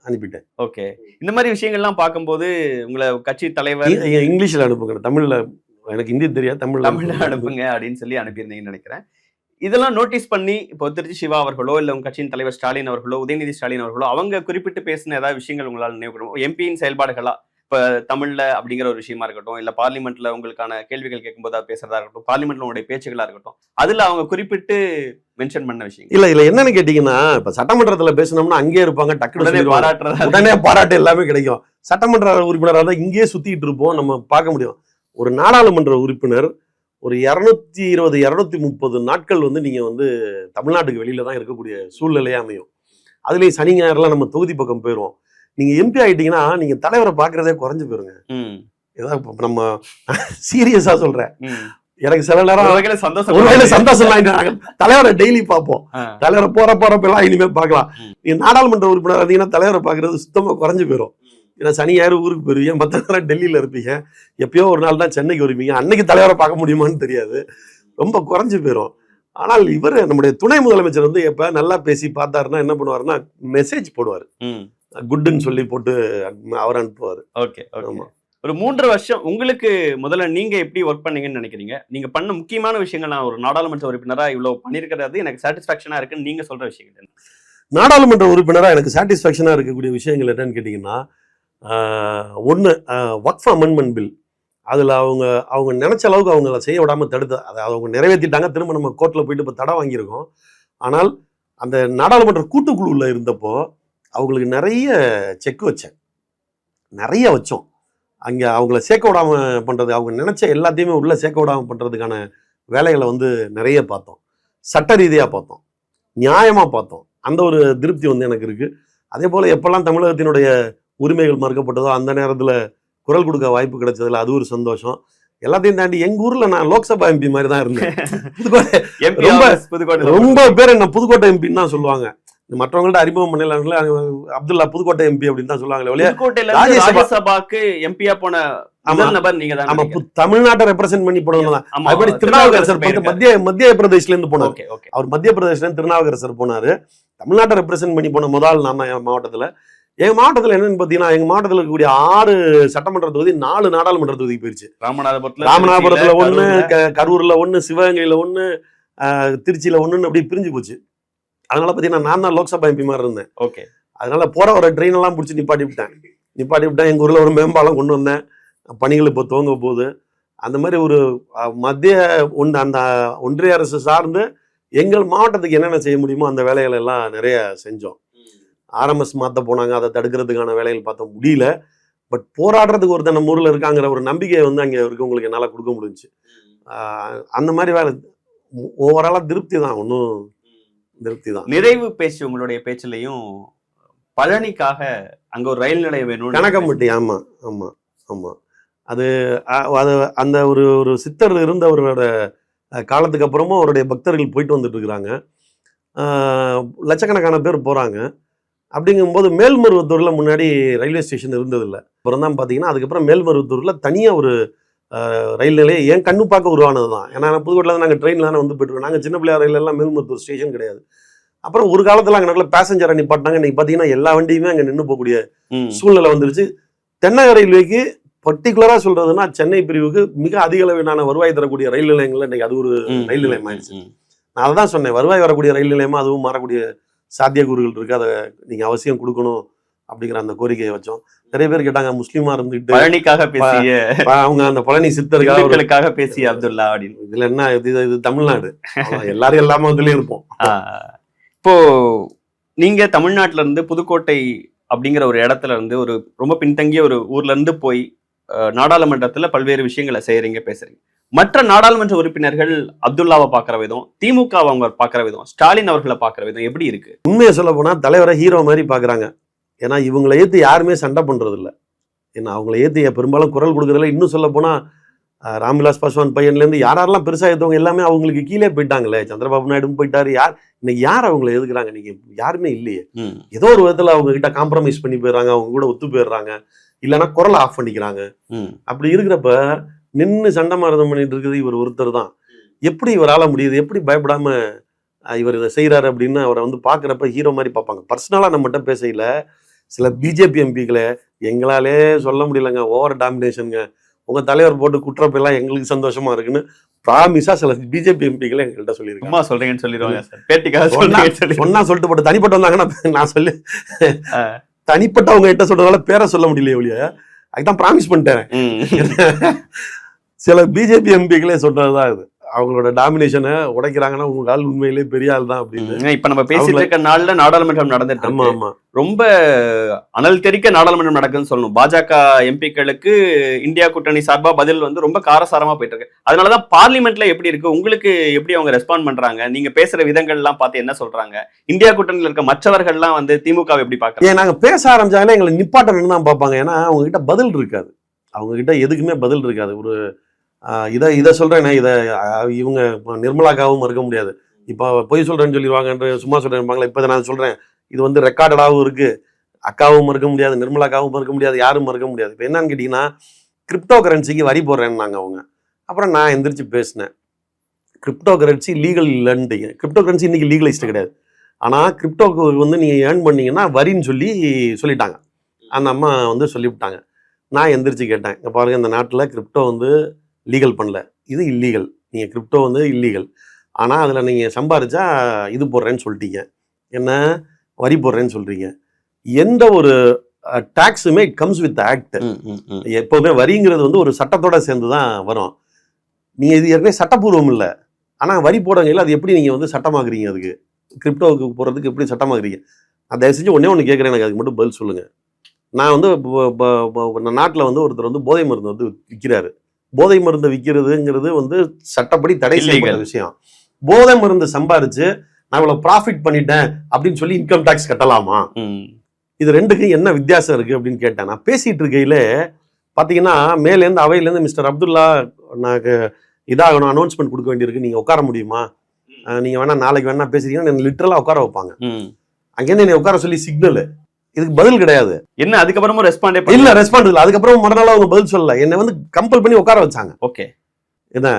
Speaker 3: அனுப்பிட்டேன்.
Speaker 6: ஓகே. இந்த மாதிரி விஷயங்கள்லாம் பார்க்கும்போது உங்களை கட்சி தலைவர்
Speaker 3: இங்கிலீஷில் அனுப்புங்க, தமிழில் எனக்கு ஹிந்தி தெரியாது, தமிழில்
Speaker 6: அனுப்புங்க அப்படின்னு சொல்லி அனுப்பியிருந்தீங்கன்னு நினைக்கிறேன். இதெல்லாம் நோட்டீஸ் பண்ணி இப்போ திருச்சி சிவா அவர்களோ இல்லை உங்க கட்சியின் தலைவர் ஸ்டாலின் அவர்களோ உதயநிதி ஸ்டாலின் அவர்களோ அவங்க குறிப்பிட்டு பேசின ஏதாவது விஷயங்கள் உங்களால் நினைவுகூடும்? எம்பியின் செயல்பாடுகளா, இப்போ தமிழ்ல அப்படிங்கிற ஒரு விஷயமா இருக்கட்டும், இல்லை பார்லிமெண்ட்ல உங்களுக்கான கேள்விகள் கேட்கும்போது பேசுறதா இருக்கட்டும், பார்லிமெண்ட்ல உங்களுடைய பேச்சுகளா இருக்கட்டும், அதுல அவங்க குறிப்பிட்டு மென்ஷன் பண்ண விஷயம்
Speaker 3: இல்ல என்னன்னு கேட்டீங்கன்னா, இப்ப சட்டமன்றத்துல பேசணும்னா அங்கேயே இருப்பாங்க, டக்குனு உடனே பாராட்டு எல்லாமே கிடைக்கும். சட்டமன்ற உறுப்பினராக தான் இங்கேயே சுத்திட்டு இருப்போம், நம்ம பார்க்க முடியும். ஒரு நாடாளுமன்ற உறுப்பினர் ஒரு 220 230 நாட்கள் வந்து நீங்க வந்து தமிழ்நாட்டுக்கு வெளியில தான் இருக்கக்கூடிய சூழ்நிலையே அமையும். அதுலயும் சனி ஞாயிறுலாம் நம்ம தொகுதி பக்கம் போயிடுவோம். நீங்க எம்பி ஆயிட்டீங்கன்னா நீங்க தலைவரை பாக்குறதே குறைஞ்சு போயிருங்க. ஏதாவது நம்ம சீரியஸா சொல்றேன், எனக்கு சில நேரம் சந்தோஷம், தலைவரை டெய்லி பார்ப்போம், தலைவரை போறப்ப எல்லாம் இனிமே பார்க்கலாம். நீங்க நாடாளுமன்ற உறுப்பினர் இருந்தீங்கன்னா தலைவரை பாக்குறது சுத்தமா குறைஞ்சு போயிடும். ஏன்னா சனி ஞாயிறு ஊருக்கு போயிருவீங்க, மற்ற நேரம் டெல்லியில் இருப்பீங்க, எப்பயோ ஒரு நாள் தான் சென்னைக்கு வருவீங்க, அன்னைக்கு தலைவரை பார்க்க முடியுமான்னு தெரியாது, ரொம்ப குறைஞ்சு போயிடும். ஆனால் இவர் நம்முடைய துணை முதலமைச்சர் வந்து எப்ப நல்லா பேசி பார்த்தாருன்னா என்ன பண்ணுவாருன்னா மெசேஜ் போடுவார், குட்டுன்னு சொல்லி போட்டு அவர் அனுப்புவார்.
Speaker 6: ஓகே. ஆமா, ஒரு 3 வருஷம் உங்களுக்கு முதல்ல நீங்க எப்படி ஒர்க் பண்ணீங்கன்னு நினைக்கிறீங்க? நீங்க பண்ண முக்கியமான விஷயங்கள், நான் ஒரு நாடாளுமன்ற உறுப்பினரா இவ்வளவு பண்ணிருக்கிறது எனக்கு சாட்டிஸ்பாக்சனா இருக்குன்னு நீங்க சொல்ற விஷயங்கள் என்ன?
Speaker 3: நாடாளுமன்ற உறுப்பினரா எனக்கு சாட்டிஸ்ஃபேக்ஷனா இருக்கக்கூடிய விஷயங்கள் என்னன்னு கேட்டீங்கன்னா, ஒன்று வக்ஃப் அமெண்ட்மெண்ட் பில். அதில் அவங்க நினைச்ச அளவுக்கு அவங்கள செய்ய விடாமல் தடுத்து அதை அவங்க நிறைவேற்றிட்டாங்க. திரும்ப நம்ம கோர்ட்டில் போயிட்டு இப்போ தடை வாங்கியிருக்கோம். ஆனால் அந்த நாடாளுமன்ற கூட்டுக்குழுவில் இருந்தப்போ அவங்களுக்கு நிறைய செக் வச்சேன், நிறைய வச்சோம். அங்கே அவங்கள சேர்க்க விடாமல் பண்ணுறது, அவங்க நினச்ச எல்லாத்தையுமே உள்ளே சேர்க்க விடாமல் பண்ணுறதுக்கான வேலைகளை வந்து நிறைய பார்த்தோம். சட்ட ரீதியாக பார்த்தோம், நியாயமாக பார்த்தோம். அந்த ஒரு திருப்தி வந்து எனக்கு இருக்குது. அதே போல் எப்போல்லாம் தமிழகத்தினுடைய உரிமைகள் மறுக்கப்பட்டதோ அந்த நேரத்தில் குரல் கொடுக்க வாய்ப்பு கிடைச்சதுல அது ஒரு சந்தோஷம். எல்லாத்தையும் தாண்டி எங்க ஊர்ல நான் லோக்சபா எம்பி மாதிரி தான் இருந்தேன். ரொம்ப பேர் என்ன புதுக்கோட்டை எம்பின்னு தான் சொல்லுவாங்க. மற்றவங்கள்ட்ட அறிமுகம் பண்ணல, அப்துல்லா புதுக்கோட்டை எம்பி அப்படின்னு தான் சொல்லுவாங்க.
Speaker 6: ராஜ்யசபாக்கு எம்பியா போன நபர் நீங்க தான்.
Speaker 3: ஆமா, தமிழ்நாட்டை ரெப்ரசென்ட் பண்ணி போனவங்க தான். அதுபடி திருநாவுக்கரசர் மத்திய பிரதேஷ்ல இருந்து போனார். அவர் மத்திய பிரதேஷ்ல இருந்து திருநாவுக்கரசர் போனாரு. தமிழ்நாட்டை ரெப்ரசென்ட் பண்ணி போன முதல் நான் என் மாவட்டத்துல. எங்க மாவட்டத்தில் என்னன்னு பாத்தீங்கன்னா, எங்க மாவட்டத்தில் இருக்கக்கூடிய 6 சட்டமன்ற தொகுதி 4 நாடாளுமன்ற தொகுதி போயிருச்சு. ராமநாதபுரத்துல 1, கரூர்ல 1, சிவகங்கையில 1, திருச்சியில 1 அப்படி பிரிஞ்சு போச்சு. அதனால பாத்தீங்கன்னா நான் தான் லோக்சபா எம்பி மாதிரி இருந்தேன். அதனால போற ஒரு ட்ரெயின் எல்லாம் பிடிச்சி நிப்பாட்டி விட்டேன். எங்க ஊர்ல ஒரு மேம்பாலம் கொண்டு வந்தேன். பணிகள் இப்போ துவங்க போகுது. அந்த மாதிரி ஒரு மத்திய அந்த ஒன்றிய அரசு சார்ந்து எங்கள் மாவட்டத்துக்கு என்னென்ன செய்ய முடியுமோ அந்த வேலைகள் எல்லாம் நிறைய செஞ்சோம். RMS மாற்ற போனாங்க, அதை தடுக்கிறதுக்கான வேலைகள் பார்த்தோம், முடியல. பட் போராடுறதுக்கு ஒருத்தர் நம்ம ஊரில் இருக்காங்கிற ஒரு நம்பிக்கையை வந்து அங்கே இருக்கவங்களுக்கு என்னால் கொடுக்க முடிஞ்சுச்சு. அந்த மாதிரி வேலை ஓவராலாக திருப்தி தான், ஒன்றும் திருப்தி தான்.
Speaker 6: நிறைவு பேச்சு உங்களுடைய பேச்சுலையும் பழனிக்காக அங்கே ஒரு ரயில் நிலையம் வேணும்,
Speaker 3: கணக்கம்பட்டி. ஆமாம் ஆமாம் ஆமாம். அது அந்த ஒரு சித்தர் இருந்தவரோட காலத்துக்கு அப்புறமும் அவருடைய பக்தர்கள் போயிட்டு வந்துட்டு இருக்கிறாங்க. லட்சக்கணக்கான பேர் போகிறாங்க. அப்படிங்கும்போது மேல்மருவத்தூரில் முன்னாடி ரயில்வே ஸ்டேஷன் இருந்ததில்லை. அப்புறம் தான் பார்த்தீங்கன்னா அதுக்கப்புறம் மேல்மருவத்தூரில் தனியாக ஒரு ரயில் நிலையம் என் கண்ணு பார்க்க உருவானது தான். ஏன்னா புதுக்கோட்டையில் நாங்கள் ட்ரெயினில் தானே வந்து போய்ட்டு நாங்கள் சின்ன பிள்ளையார் ரயிலெல்லாம் மேல்மருவத்தூர் ஸ்டேஷன் கிடையாது. அப்புறம் ஒரு காலத்தில் அங்கே நல்ல பேசஞ்சரை நிப்பாட்டினாங்க. இன்னைக்கு பார்த்தீங்கன்னா எல்லா வண்டியுமே அங்கே நின்று போகக்கூடிய சூழ்நிலை வந்துருச்சு. தென்னக ரயில்வேக்கு பர்டிகுலராக சொல்கிறதுனா சென்னை பிரிவுக்கு மிக அதிக அளவிலான வருவாய் தரக்கூடிய ரயில் நிலையங்கள்ல இன்றைக்கி அது ஒரு ரயில் நிலையம் ஆயிடுச்சு. நான் அதை தான் சொன்னேன், வருவாய் வரக்கூடிய ரயில் நிலையமாக அதுவும் மாறக்கூடிய சாத்தியக்கூறுகள் இருக்கு, அதை நீங்க அவசியம் கொடுக்கணும் அப்படிங்கிற அந்த கோரிக்கையை வச்சோம். நிறைய பேர் கேட்டாங்க, முஸ்லீமா இருந்துட்டு
Speaker 6: பழனிக்காக பேசிய
Speaker 3: அவங்க அந்த பழனி
Speaker 6: சித்தர்களுக்காக பேசிய அப்துல்லா அப்படின்னு.
Speaker 3: இதுல என்ன, இது தமிழ்நாடு, எல்லாரும் எல்லா மதத்துலயும் இருப்போம்.
Speaker 6: இப்போ நீங்க தமிழ்நாட்டுல இருந்து புதுக்கோட்டை அப்படிங்கிற ஒரு இடத்துல இருந்து ஒரு ரொம்ப பின்தங்கிய ஒரு ஊர்ல இருந்து போய் நாடாளுமன்றத்துல பல்வேறு விஷயங்களை செய்யறீங்க, பேசுறீங்க. மற்ற நாடாளுமன்ற உறுப்பினர்கள் அப்துல்லாவை பார்க்குற விதம், திமுக அவங்க பார்க்குற விதம், ஸ்டாலின் அவர்களை பார்க்குற விதம் எப்படி இருக்கு?
Speaker 3: உண்மையை சொல்ல போனா தலைவரை ஹீரோ மாதிரி பார்க்குறாங்க. ஏன்னா இவங்களை ஏற்று யாருமே சண்டை பண்றது இல்லை. ஏன்னா அவங்களை ஏற்று பெரும்பாலும் குரல் கொடுக்குறதில்ல. இன்னும் சொல்ல போனா ராம்விலாஸ் பாஸ்வான் பையன்லேருந்து யாரெல்லாம் பெருசாக ஏற்றவங்க எல்லாமே அவங்களுக்கு கீழே போயிட்டாங்களே. சந்திரபாபு நாயுடு போயிட்டாரு. இன்னைக்கு யார் அவங்களை எதுக்குறாங்க? நீங்க யாருமே இல்லையே. ஏதோ ஒரு விதத்துல அவங்க கிட்ட காம்ப்ரமைஸ் பண்ணி போயிடுறாங்க, அவங்க கூட ஒத்து போயிடுறாங்க, இல்லைன்னா குரலை ஆஃப் பண்ணிக்கிறாங்க. அப்படி இருக்கிறப்ப நின்று சண்டை மாரதம் பண்ணிட்டு இருக்குது இவர் ஒருத்தர் தான். எப்படி இவரால் முடியுது? எப்படி பயப்படாம இவர் இதை செய்யறாரு அப்படின்னு அவரை வந்து பாக்குறப்ப ஹீரோ மாதிரி பார்ப்பாங்க. பர்சனலா நம்மகிட்ட பேசல. சில பிஜேபி எம்பிக்களை எங்களாலே சொல்ல முடியலங்க, ஓவர் டாமினேஷனுங்க, உங்க தலைவர் போட்டு குற்றப்பெல்லாம் எங்களுக்கு சந்தோஷமா இருக்குன்னு ப்ராமிஸா சில பிஜேபி எம்பிக்களை எங்கள்கிட்ட சொல்லியிருக்காங்க.
Speaker 6: சொல்றீங்கன்னு சொல்லிடுவாங்க.
Speaker 3: சொன்னா சொல்லிட்டு போட்டு தனிப்பட்ட வந்தாங்கன்னா நான் சொல்லி தனிப்பட்டவங்க கிட்ட சொல்றதால பேரை சொல்ல முடியலையே ஒழிய, அதுதான் ப்ராமிஸ் பண்ணிட்டேன். சில பிஜேபி எம்பிக்களே சொல்றதுதான் இது. அவங்களோட டாமினேஷனை உடைக்கிறாங்கன்னா உங்க ஆள் உண்மையிலேயே பெரிய ஆள் தான் அப்படின்னு.
Speaker 6: இப்ப நம்ம பேசிட்டு இருக்க நாள்ல நாடாளுமன்றம் நடந்துட்டு,
Speaker 3: ஆமா
Speaker 6: ரொம்ப அனல் தெரிக்க நாடாளுமன்றம் நடக்குதுன்னு சொல்லணும். பாஜக எம்பிக்களுக்கு இந்தியா கூட்டணி சார்பா பதில் வந்து ரொம்ப காரசாரமா போயிட்டு இருக்கு. அதனாலதான் பார்லிமெண்ட்ல எப்படி இருக்கு, உங்களுக்கு எப்படி அவங்க ரெஸ்பாண்ட் பண்றாங்க, நீங்க பேசுற விதங்கள் எல்லாம் பார்த்து என்ன சொல்றாங்க, இந்தியா கூட்டணியில் இருக்க மற்றவர்கள் எல்லாம் வந்து திமுக எப்படி பாக்குறாங்க?
Speaker 3: நாங்க பேச ஆரம்பிச்சாங்கன்னா எங்களை நிப்பாட்டணும்னு தான் பார்ப்பாங்க. ஏன்னா அவங்க கிட்ட பதில் இருக்காது, அவங்க கிட்ட எதுக்குமே பதில் இருக்காது. ஒரு இதை சொல்றேன்னா இதை இவங்க நிர்மலாக்காவும் மறுக்க முடியாது. இப்போ பொய் சொல்றேன்னு சொல்லிடுவாங்க, சும்மா சொல்றேன். இப்போ நான் சொல்றேன், இது வந்து ரெக்கார்டடாகவும் இருக்கு. அக்காவும் மறுக்க முடியாது, நிர்மலாக்காவும் மறுக்க முடியாது, யாரும் மறுக்க முடியாது. இப்போ என்னன்னு கேட்டீங்கன்னா, கிரிப்டோ கரன்சிக்கு வரி போடுறேன்னாங்க அவங்க. அப்புறம் நான் எந்திரிச்சு பேசினேன், கிரிப்டோ கரன்சி லீகல் இல்லைன்ட்டீங்க. கிரிப்டோ கரன்சி இன்னைக்கு லீகலைஸ்டு கிடையாது. ஆனால் கிரிப்டோக்கு வந்து நீங்கள் ஏர்ன் பண்ணீங்கன்னா வரின்னு சொல்லிட்டாங்க. அந்த அம்மா வந்து சொல்லிவிட்டாங்க. நான் எந்திரிச்சு கேட்டேன், இங்க பாருங்க இந்த நாட்டில் கிரிப்டோ வந்து லீகல் பண்ணல, இது இல்லீகல். நீங்கள் கிரிப்டோ வந்து இல்லீகல், ஆனால் அதில் நீங்கள் சம்பாரிச்சா இது போடுறேன்னு சொல்லிட்டீங்க, என்ன வரி போடுறேன்னு சொல்கிறீங்க. எந்த ஒரு டாக்ஸுமே இட் கம்ஸ் வித் ஆக்ட். எப்போவுமே வரிங்கிறது வந்து ஒரு சட்டத்தோட சேர்ந்து தான் வரும். நீங்கள் இது ஏற்கனவே சட்டப்பூர்வம் இல்லை, ஆனால் வரி போடுறீங்களா, அது எப்படி நீங்கள் வந்து சட்டமாக்குறீங்க? அதுக்கு கிரிப்டோவுக்கு போகிறதுக்கு எப்படி சட்டமாக்குறீங்க? நான் தயவு செஞ்சு ஒன்றே கேட்குறேன், எனக்கு அதுக்கு மட்டும் பதில் சொல்லுங்கள். நான் வந்து நாட்டில் வந்து ஒருத்தர் வந்து போதை மருந்து வந்து விற்கிறாரு. போதை மருந்து விற்கிறதுங்கிறது வந்து சட்டப்படி தடை செய்யப்பட்ட விஷயம். போதை மருந்து சம்பாரிச்சு நான் இவ்வளோ ப்ராஃபிட் பண்ணிட்டேன் அப்படின்னு சொல்லி இன்கம் டேக்ஸ் கட்டலாமா? இது ரெண்டுக்கும் என்ன வித்தியாசம் இருக்குது அப்படின்னு கேட்டேன். நான் பேசிகிட்டு இருக்கையில் பார்த்தீங்கன்னா மேலேருந்து அவையிலேருந்து மிஸ்டர் அப்துல்லா நான் இதாகணும், அனௌன்ஸ்மெண்ட் கொடுக்க வேண்டியிருக்கு, நீங்கள் உட்கார முடியுமா, நீங்கள் வேணா நாளைக்கு வேணா பேசுறீங்கன்னா என்ன லிட்டரலாக உட்கார வைப்பாங்க. அங்கேருந்து என்னை உட்கார சொல்லி சிக்னல், இதுக்கு பதில் கிடையாது.
Speaker 6: என்ன அதுக்கப்புறமும் ரெஸ்பாண்டே
Speaker 3: இல்ல, ரெஸ்பாண்ட் இல்லை. அதுக்கப்புறம் மறுநாள் அவங்க பதில் சொல்லல, என்னை வந்து கம்பல் பண்ணி உட்கார வச்சாங்க.
Speaker 6: ஓகே,
Speaker 3: என்ன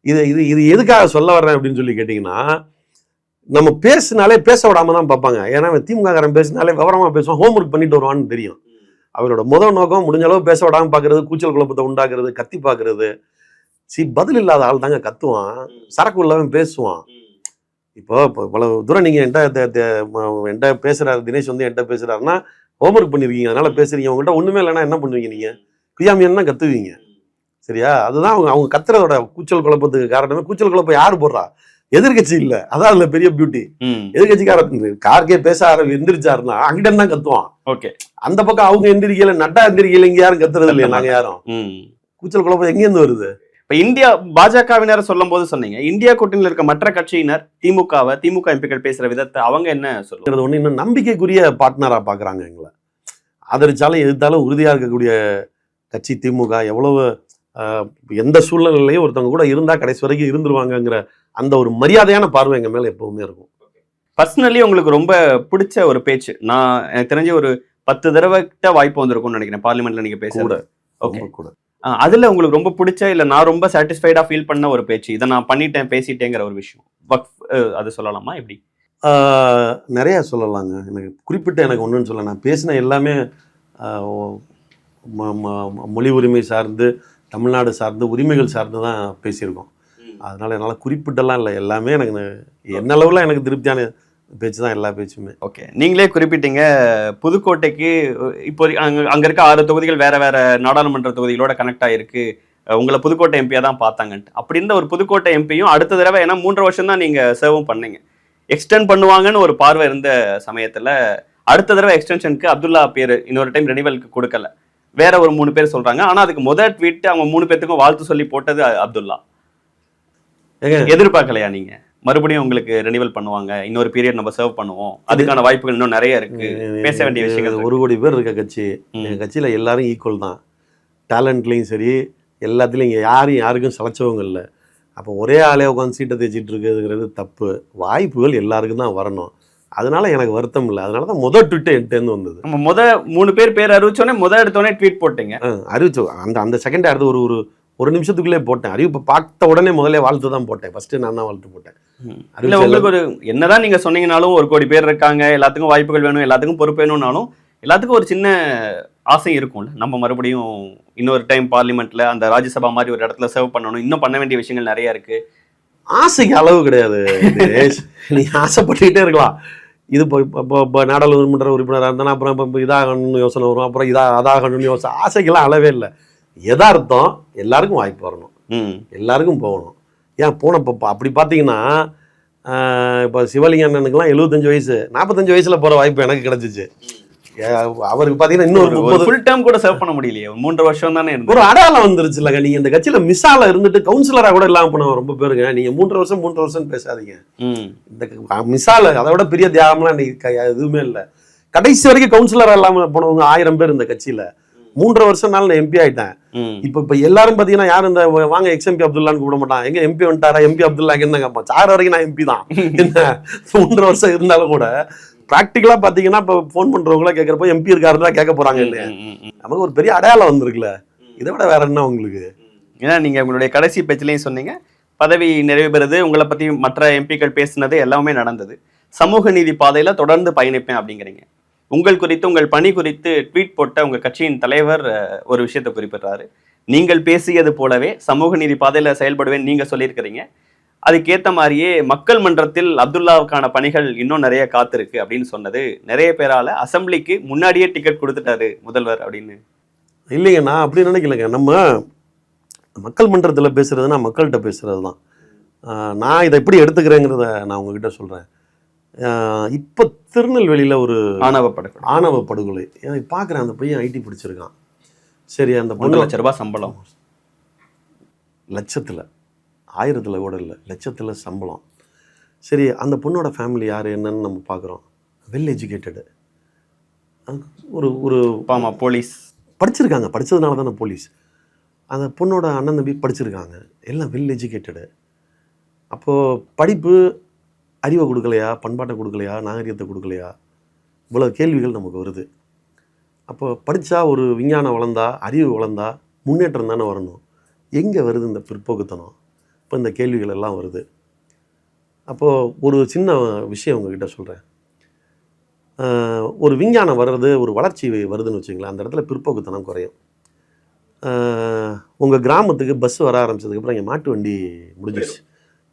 Speaker 3: இது இது இது எதுக்காக சொல்ல வர்றேன் அப்படின்னு சொல்லி கேட்டிங்கன்னா, நம்ம பேசினாலே பேச விடாம தான் பார்ப்பாங்க. ஏன்னா திமுக காரன் பேசினாலே விவரமா பேசுவான், ஹோம்ஒர்க் பண்ணிட்டு வருவான்னு தெரியும். அவரோட முதல் நோக்கம் முடிஞ்ச அளவு பேச விடாம பார்க்கறது, கூச்சல் குழப்பத்தை உண்டாக்குறது, கத்தி பார்க்கறது. பதில் இல்லாத ஆள் தாங்க கத்துவான், சரக்கு உள்ளவன் பேசுவான். இப்போ இவ்வளவு தூரம் நீங்க என்கிட்ட பேசுறாரு தினேஷ் வந்து என்கிட்ட பேசுறாருன்னா ஹோம்ஒர்க் பண்ணிருக்கீங்க, அதனால பேசுறீங்க. உங்ககிட்ட ஒண்ணுமே இல்லைன்னா என்ன பண்ணுவீங்க? நீங்க குயாமியன்னா கத்துவீங்க, சரியா? அதுதான் அவங்க கத்துறதோட கூச்சல் குழப்பத்துக்கு காரணமே. கூச்சல் குழப்பம் யாரு போடுறா? எதிர்கட்சி இல்ல, அதான் அதுல பெரிய பியூட்டி. எதிர்கட்சிக்காரன் கார்கே பேச எந்திரிச்சாருன்னா அங்கிட்ட தான் கத்துவான்.
Speaker 6: ஓகே,
Speaker 3: அந்த பக்கம் அவங்க எந்திரிக்கல, நட்டா எந்திரிக்கல, இங்க யாரும் கத்துறது இல்லையா? நாங்க யாரும். கூச்சல் குழப்பம் எங்க இருந்து வருது?
Speaker 6: இப்ப இந்தியா பாஜகவினர் சொல்லும் போது சொன்னீங்க, இந்தியா கூட்டணியில் இருக்க மற்ற கட்சியினர் திமுக எம்பிக்கள் பேசுற விதத்தை அவங்க என்ன சொல்றது?
Speaker 3: ஒண்ணு இன்னும் நம்பிக்கைக்குரிய பார்ட்னரா பாக்குறாங்க எங்களை. ஆதரிச்சாலும் எதிர்த்தாலும் உறுதியா இருக்கக்கூடிய கட்சி திமுக. எவ்வளவு எந்த சூழ்நிலையிலையும் ஒருத்தவங்க கூட இருந்தா கடைசி வரைக்கும் இருந்துருவாங்கங்கிற அந்த ஒரு மரியாதையான பார்வை எங்க மேல எப்பவுமே இருக்கும்.
Speaker 6: பர்சனலி உங்களுக்கு ரொம்ப பிடிச்ச ஒரு பேச்சு, நான் எனக்கு தெரிஞ்ச ஒரு 10 தடவை கிட்ட வாய்ப்பு வந்திருக்கும்னு நினைக்கிறேன் பார்லிமெண்ட்ல நீங்க பேசுறது. ஓகே, கூட அதுல உங்களுக்கு ரொம்ப பிடிச்ச இல்ல நான் ரொம்ப சாட்டிஸ்ஃபைடா ஃபீல் பண்ண ஒரு பேச்சு, இதை நான் பண்ணிட்டேன் பேசிட்டேங்கிற ஒரு விஷயம் அது சொல்லலாமா? எப்படி?
Speaker 3: நிறைய சொல்லலாங்க. எனக்கு குறிப்பிட்ட எனக்கு ஒன்றுன்னு சொல்ல, நான் பேசின எல்லாமே மொழி உரிமை சார்ந்து, தமிழ்நாடு சார்ந்து, உரிமைகள் சார்ந்து தான் பேசியிருக்கோம். அதனால என்னால் குறிப்பிட்டெல்லாம் இல்லை, எல்லாமே எனக்கு என்ன அளவில் எனக்கு திருப்தியான பேச்சு தான் எல்லா பேச்சுமே.
Speaker 6: ஓகே, நீங்களே குறிப்பிட்டீங்க புதுக்கோட்டைக்கு இப்போ அங்க இருக்க 6 தொகுதிகள் வேற வேற நாடாளுமன்ற தொகுதிகளோட கனெக்ட் ஆயிருக்கு, உங்களை புதுக்கோட்டை எம்பியா தான் பார்த்தாங்கன்ட்டு. அப்படி இருந்த ஒரு புதுக்கோட்டை எம்பியும் அடுத்த தடவை, ஏன்னா 3 வருஷம் தான் நீங்க சர்வும் பண்ணீங்க, எக்ஸ்டெண்ட் பண்ணுவாங்கன்னு ஒரு பார்வை இருந்த சமயத்துல அடுத்த தடவை எக்ஸ்டென்ஷனுக்கு அப்துல்லா பேர் இன்னொரு டைம் ரெனிவலுக்கு கொடுக்கல, வேற ஒரு 3 பேர் சொல்றாங்க. ஆனா அதுக்கு முதல் ட்வீட் அவங்க 3 பேத்துக்கும் வாழ்த்து சொல்லி போட்டது அப்துல்லா. எதிர்பார்க்கலையா நீங்க மறுபடியும் உங்களுக்கு ரெனிவல் பண்ணுவாங்க, இன்னொரு பீரியட் நம்ம சர்வ் பண்ணுவோம், அதுக்கான வாய்ப்புகள் இன்னும் நிறைய இருக்கு, பேச வேண்டிய விஷயங்கள்? 1
Speaker 3: கோடி பேர் இருக்க கட்சி, எங்க கட்சியில எல்லாரும் ஈக்குவல் தான், டேலண்ட்லையும் சரி எல்லாத்துலயும். இங்க யாருக்கும் சளைச்சவங்க இல்லை. அப்போ ஒரே ஆளே உட்காந்து சீட்டை தேய்ச்சிட்டு இருக்குதுங்கிறது தப்பு. வாய்ப்புகள் எல்லாருக்கும் தான் வரணும். அதனால எனக்கு வருத்தம் இல்லை. அதனால தான் முதல் ட்வீட் என்கிட்ட வந்தது.
Speaker 6: நம்ம 3 பேர் அறிவிச்சோடனே எடுத்தோடனே ட்வீட் போட்டீங்க.
Speaker 3: அறிவிச்சோம், அந்த செகண்ட் அடுத்து ஒரு நிமிஷத்துக்குள்ளே போட்டேன். அறிவிப்பை பார்த்த உடனே முதல்ல வாழ்த்து தான் போட்டேன். ஃபர்ஸ்ட் நான் தான் வாழ்த்து போட்டேன்.
Speaker 6: இல்ல, உங்களுக்கு ஒரு என்னதான் நீங்க சொன்னீங்கனாலும் 1 கோடி பேர் இருக்காங்க, எல்லாத்துக்கும் வாய்ப்புகள் வேணும், எல்லாத்துக்கும் பொறுப்பு வேணும்னாலும் எல்லாத்துக்கும் ஒரு சின்ன ஆசை இருக்கும்ல, நம்ம மறுபடியும் இன்னொரு டைம் பார்லிமெண்ட்ல அந்த ராஜ்யசபா மாதிரி ஒரு இடத்துல சர்வ் பண்ணணும், இன்னும் பண்ண வேண்டிய விஷயங்கள் நிறைய இருக்கு.
Speaker 3: ஆசைக்கு அளவு கிடையாது. நீ ஆசைப்பட்டுக்கிட்டே இருக்கலாம். இது இப்போ நாடாளுமன்ற உறுப்பினராக இருந்தாலும் அப்புறம் இப்போ இதாகணும்னு யோசனை வரும், அப்புறம் அதாகணும்னு யோசனை. ஆசைக்கெல்லாம் அளவே இல்லை. எதார்த்தம் எல்லாருக்கும் வாய்ப்பு வரணும், எல்லாருக்கும் போகணும். ஏன் போனப்போ அப்படி பார்த்தீங்கன்னா இப்போ சிவலிங்க அண்ணனுக்குலாம் 75 வயசு, 45 வயசுல போகிற வாய்ப்பு எனக்கு கிடைச்சிச்சு. அவருக்கு பார்த்தீங்கன்னா இன்னொரு
Speaker 6: ஃபுல் டைம் கூட சர்வ் பண்ண முடியலையே, 3 வருஷம் தானே
Speaker 3: ஒரு அடையாளம் வந்துருச்சு இல்லைங்க. நீங்கள் இந்த கட்சியில் மிஸ்ஸால இருந்துட்டு கவுன்சிலராக கூட இல்லாமல் போன ரொம்ப பேருங்க. நீங்கள் 3 வருஷம் பேசாதீங்க. இந்த மிஸ்ஸால அதை விட பெரிய தியாகம்லாம் எதுவுமே இல்லை. கடைசி வரைக்கும் கவுன்சிலராக இல்லாமல் போனவங்க 1000 பேர் இந்த கட்சியில். 3 வருஷம்னால நான் எம்பி ஆயிட்டேன். இப்ப எல்லாரும் பாத்தீங்கன்னா யாரும் இந்த வாங்க எக்ஸ்எம்பி அப்துல்லான்னு கூப்பிட மாட்டான். எங்க எம்பி வந்துட்டாரா, எம்பி அப்துல்லா என்ன கேட்பான். 6 வரைக்கும் நான் எம்பி தான். என்ன 3 வருஷம் இருந்தாலும் கூட பிராக்டிகலா பாத்தீங்கன்னா இப்ப போன் பண்றவங்கள கேட்கறப்போ எம்பி இருக்காருன்னா கேட்க போறாங்க இல்லையா. நமக்கு ஒரு பெரிய அடையாளம் வந்திருக்குல்ல, இதை விட வேற என்ன உங்களுக்கு?
Speaker 6: ஏன்னா நீங்க உங்களுடைய கடைசி பேச்சிலையும் சொன்னீங்க, பதவி நிறைவு பெறுது, உங்களை பத்தி மற்ற எம்பிக்கள் பேசினது எல்லாமே நடந்தது, சமூக நீதி பாதையில தொடர்ந்து பயணிப்பேன் அப்படிங்கிறீங்க. உங்கள் குறித்து, உங்கள் பணி குறித்து ட்வீட் போட்ட உங்க கட்சியின் தலைவர் ஒரு விஷயத்தை குறிப்பிடுறாரு. நீங்கள் பேசியது போலவே சமூக நீதி பாதையில செயல்படுவேன் நீங்க சொல்லியிருக்கிறீங்க. அதுக்கேற்ற மாதிரியே மக்கள் மன்றத்தில் அப்துல்லாவுக்கான பணிகள் இன்னும் நிறைய காத்திருக்கு அப்படின்னு சொன்னது நிறைய பேரால அசெம்பிளிக்கு முன்னாடியே டிக்கெட் கொடுத்துட்டாரு முதல்வர் அப்படின்னு.
Speaker 3: இல்லைங்க, நான் அப்படி நினைக்கலைங்க. நம்ம மக்கள் மன்றத்தில் பேசுறதுன்னா மக்கள்கிட்ட பேசுறது தான். நான் இதை எப்படி எடுத்துக்கிறேங்கிறத நான் உங்ககிட்ட சொல்கிறேன். இப்போ திருநெல்வேலியில் ஒரு ஆணவ படுகொலை எனக்கு பார்க்குறேன். அந்த பையன் ஐடி படிச்சிருக்கான். சரி, அந்த
Speaker 6: 1 லட்ச ரூபாய் சம்பளம்,
Speaker 3: லட்சத்தில், 1000 கூட இல்லை, லட்சத்தில் சம்பளம். சரி, அந்த பொண்ணோட ஃபேமிலி யார் என்னன்னு நம்ம பார்க்குறோம். வெல் எஜுகேட்டடு, ஒரு
Speaker 6: போலீஸ்
Speaker 3: படிச்சிருக்காங்க, படித்ததுனால தானே போலீஸ். அந்த பொண்ணோட அண்ணன் தம்பி படிச்சிருக்காங்க, எல்லாம் வெல் எஜுகேட்டடு. அப்போது படிப்பு அறிவை கொடுக்கலையா, பண்பாட்டை கொடுக்கலையா, நாகரிகத்தை கொடுக்கலையா, இவ்வளோ கேள்விகள் நமக்கு வருது. அப்போ படித்தா ஒரு விஞ்ஞானம் வளர்ந்தா, அறிவு வளர்ந்தா முன்னேற்றம் தானே வரணும். எங்கே வருது இந்த பிற்போக்குத்தனம்? இப்போ இந்த கேள்விகள் எல்லாம் வருது. அப்போது ஒரு சின்ன விஷயம் உங்ககிட்ட சொல்கிறேன். ஒரு விஞ்ஞானம் வர்றது, ஒரு வளர்ச்சி வருதுன்னு வச்சுங்களேன், அந்த இடத்துல பிற்போக்குத்தனம் குறையும். உங்கள் கிராமத்துக்கு பஸ் வர ஆரம்பிச்சதுக்கப்புறம் இங்கே மாட்டு வண்டி முடிஞ்சிடுச்சு,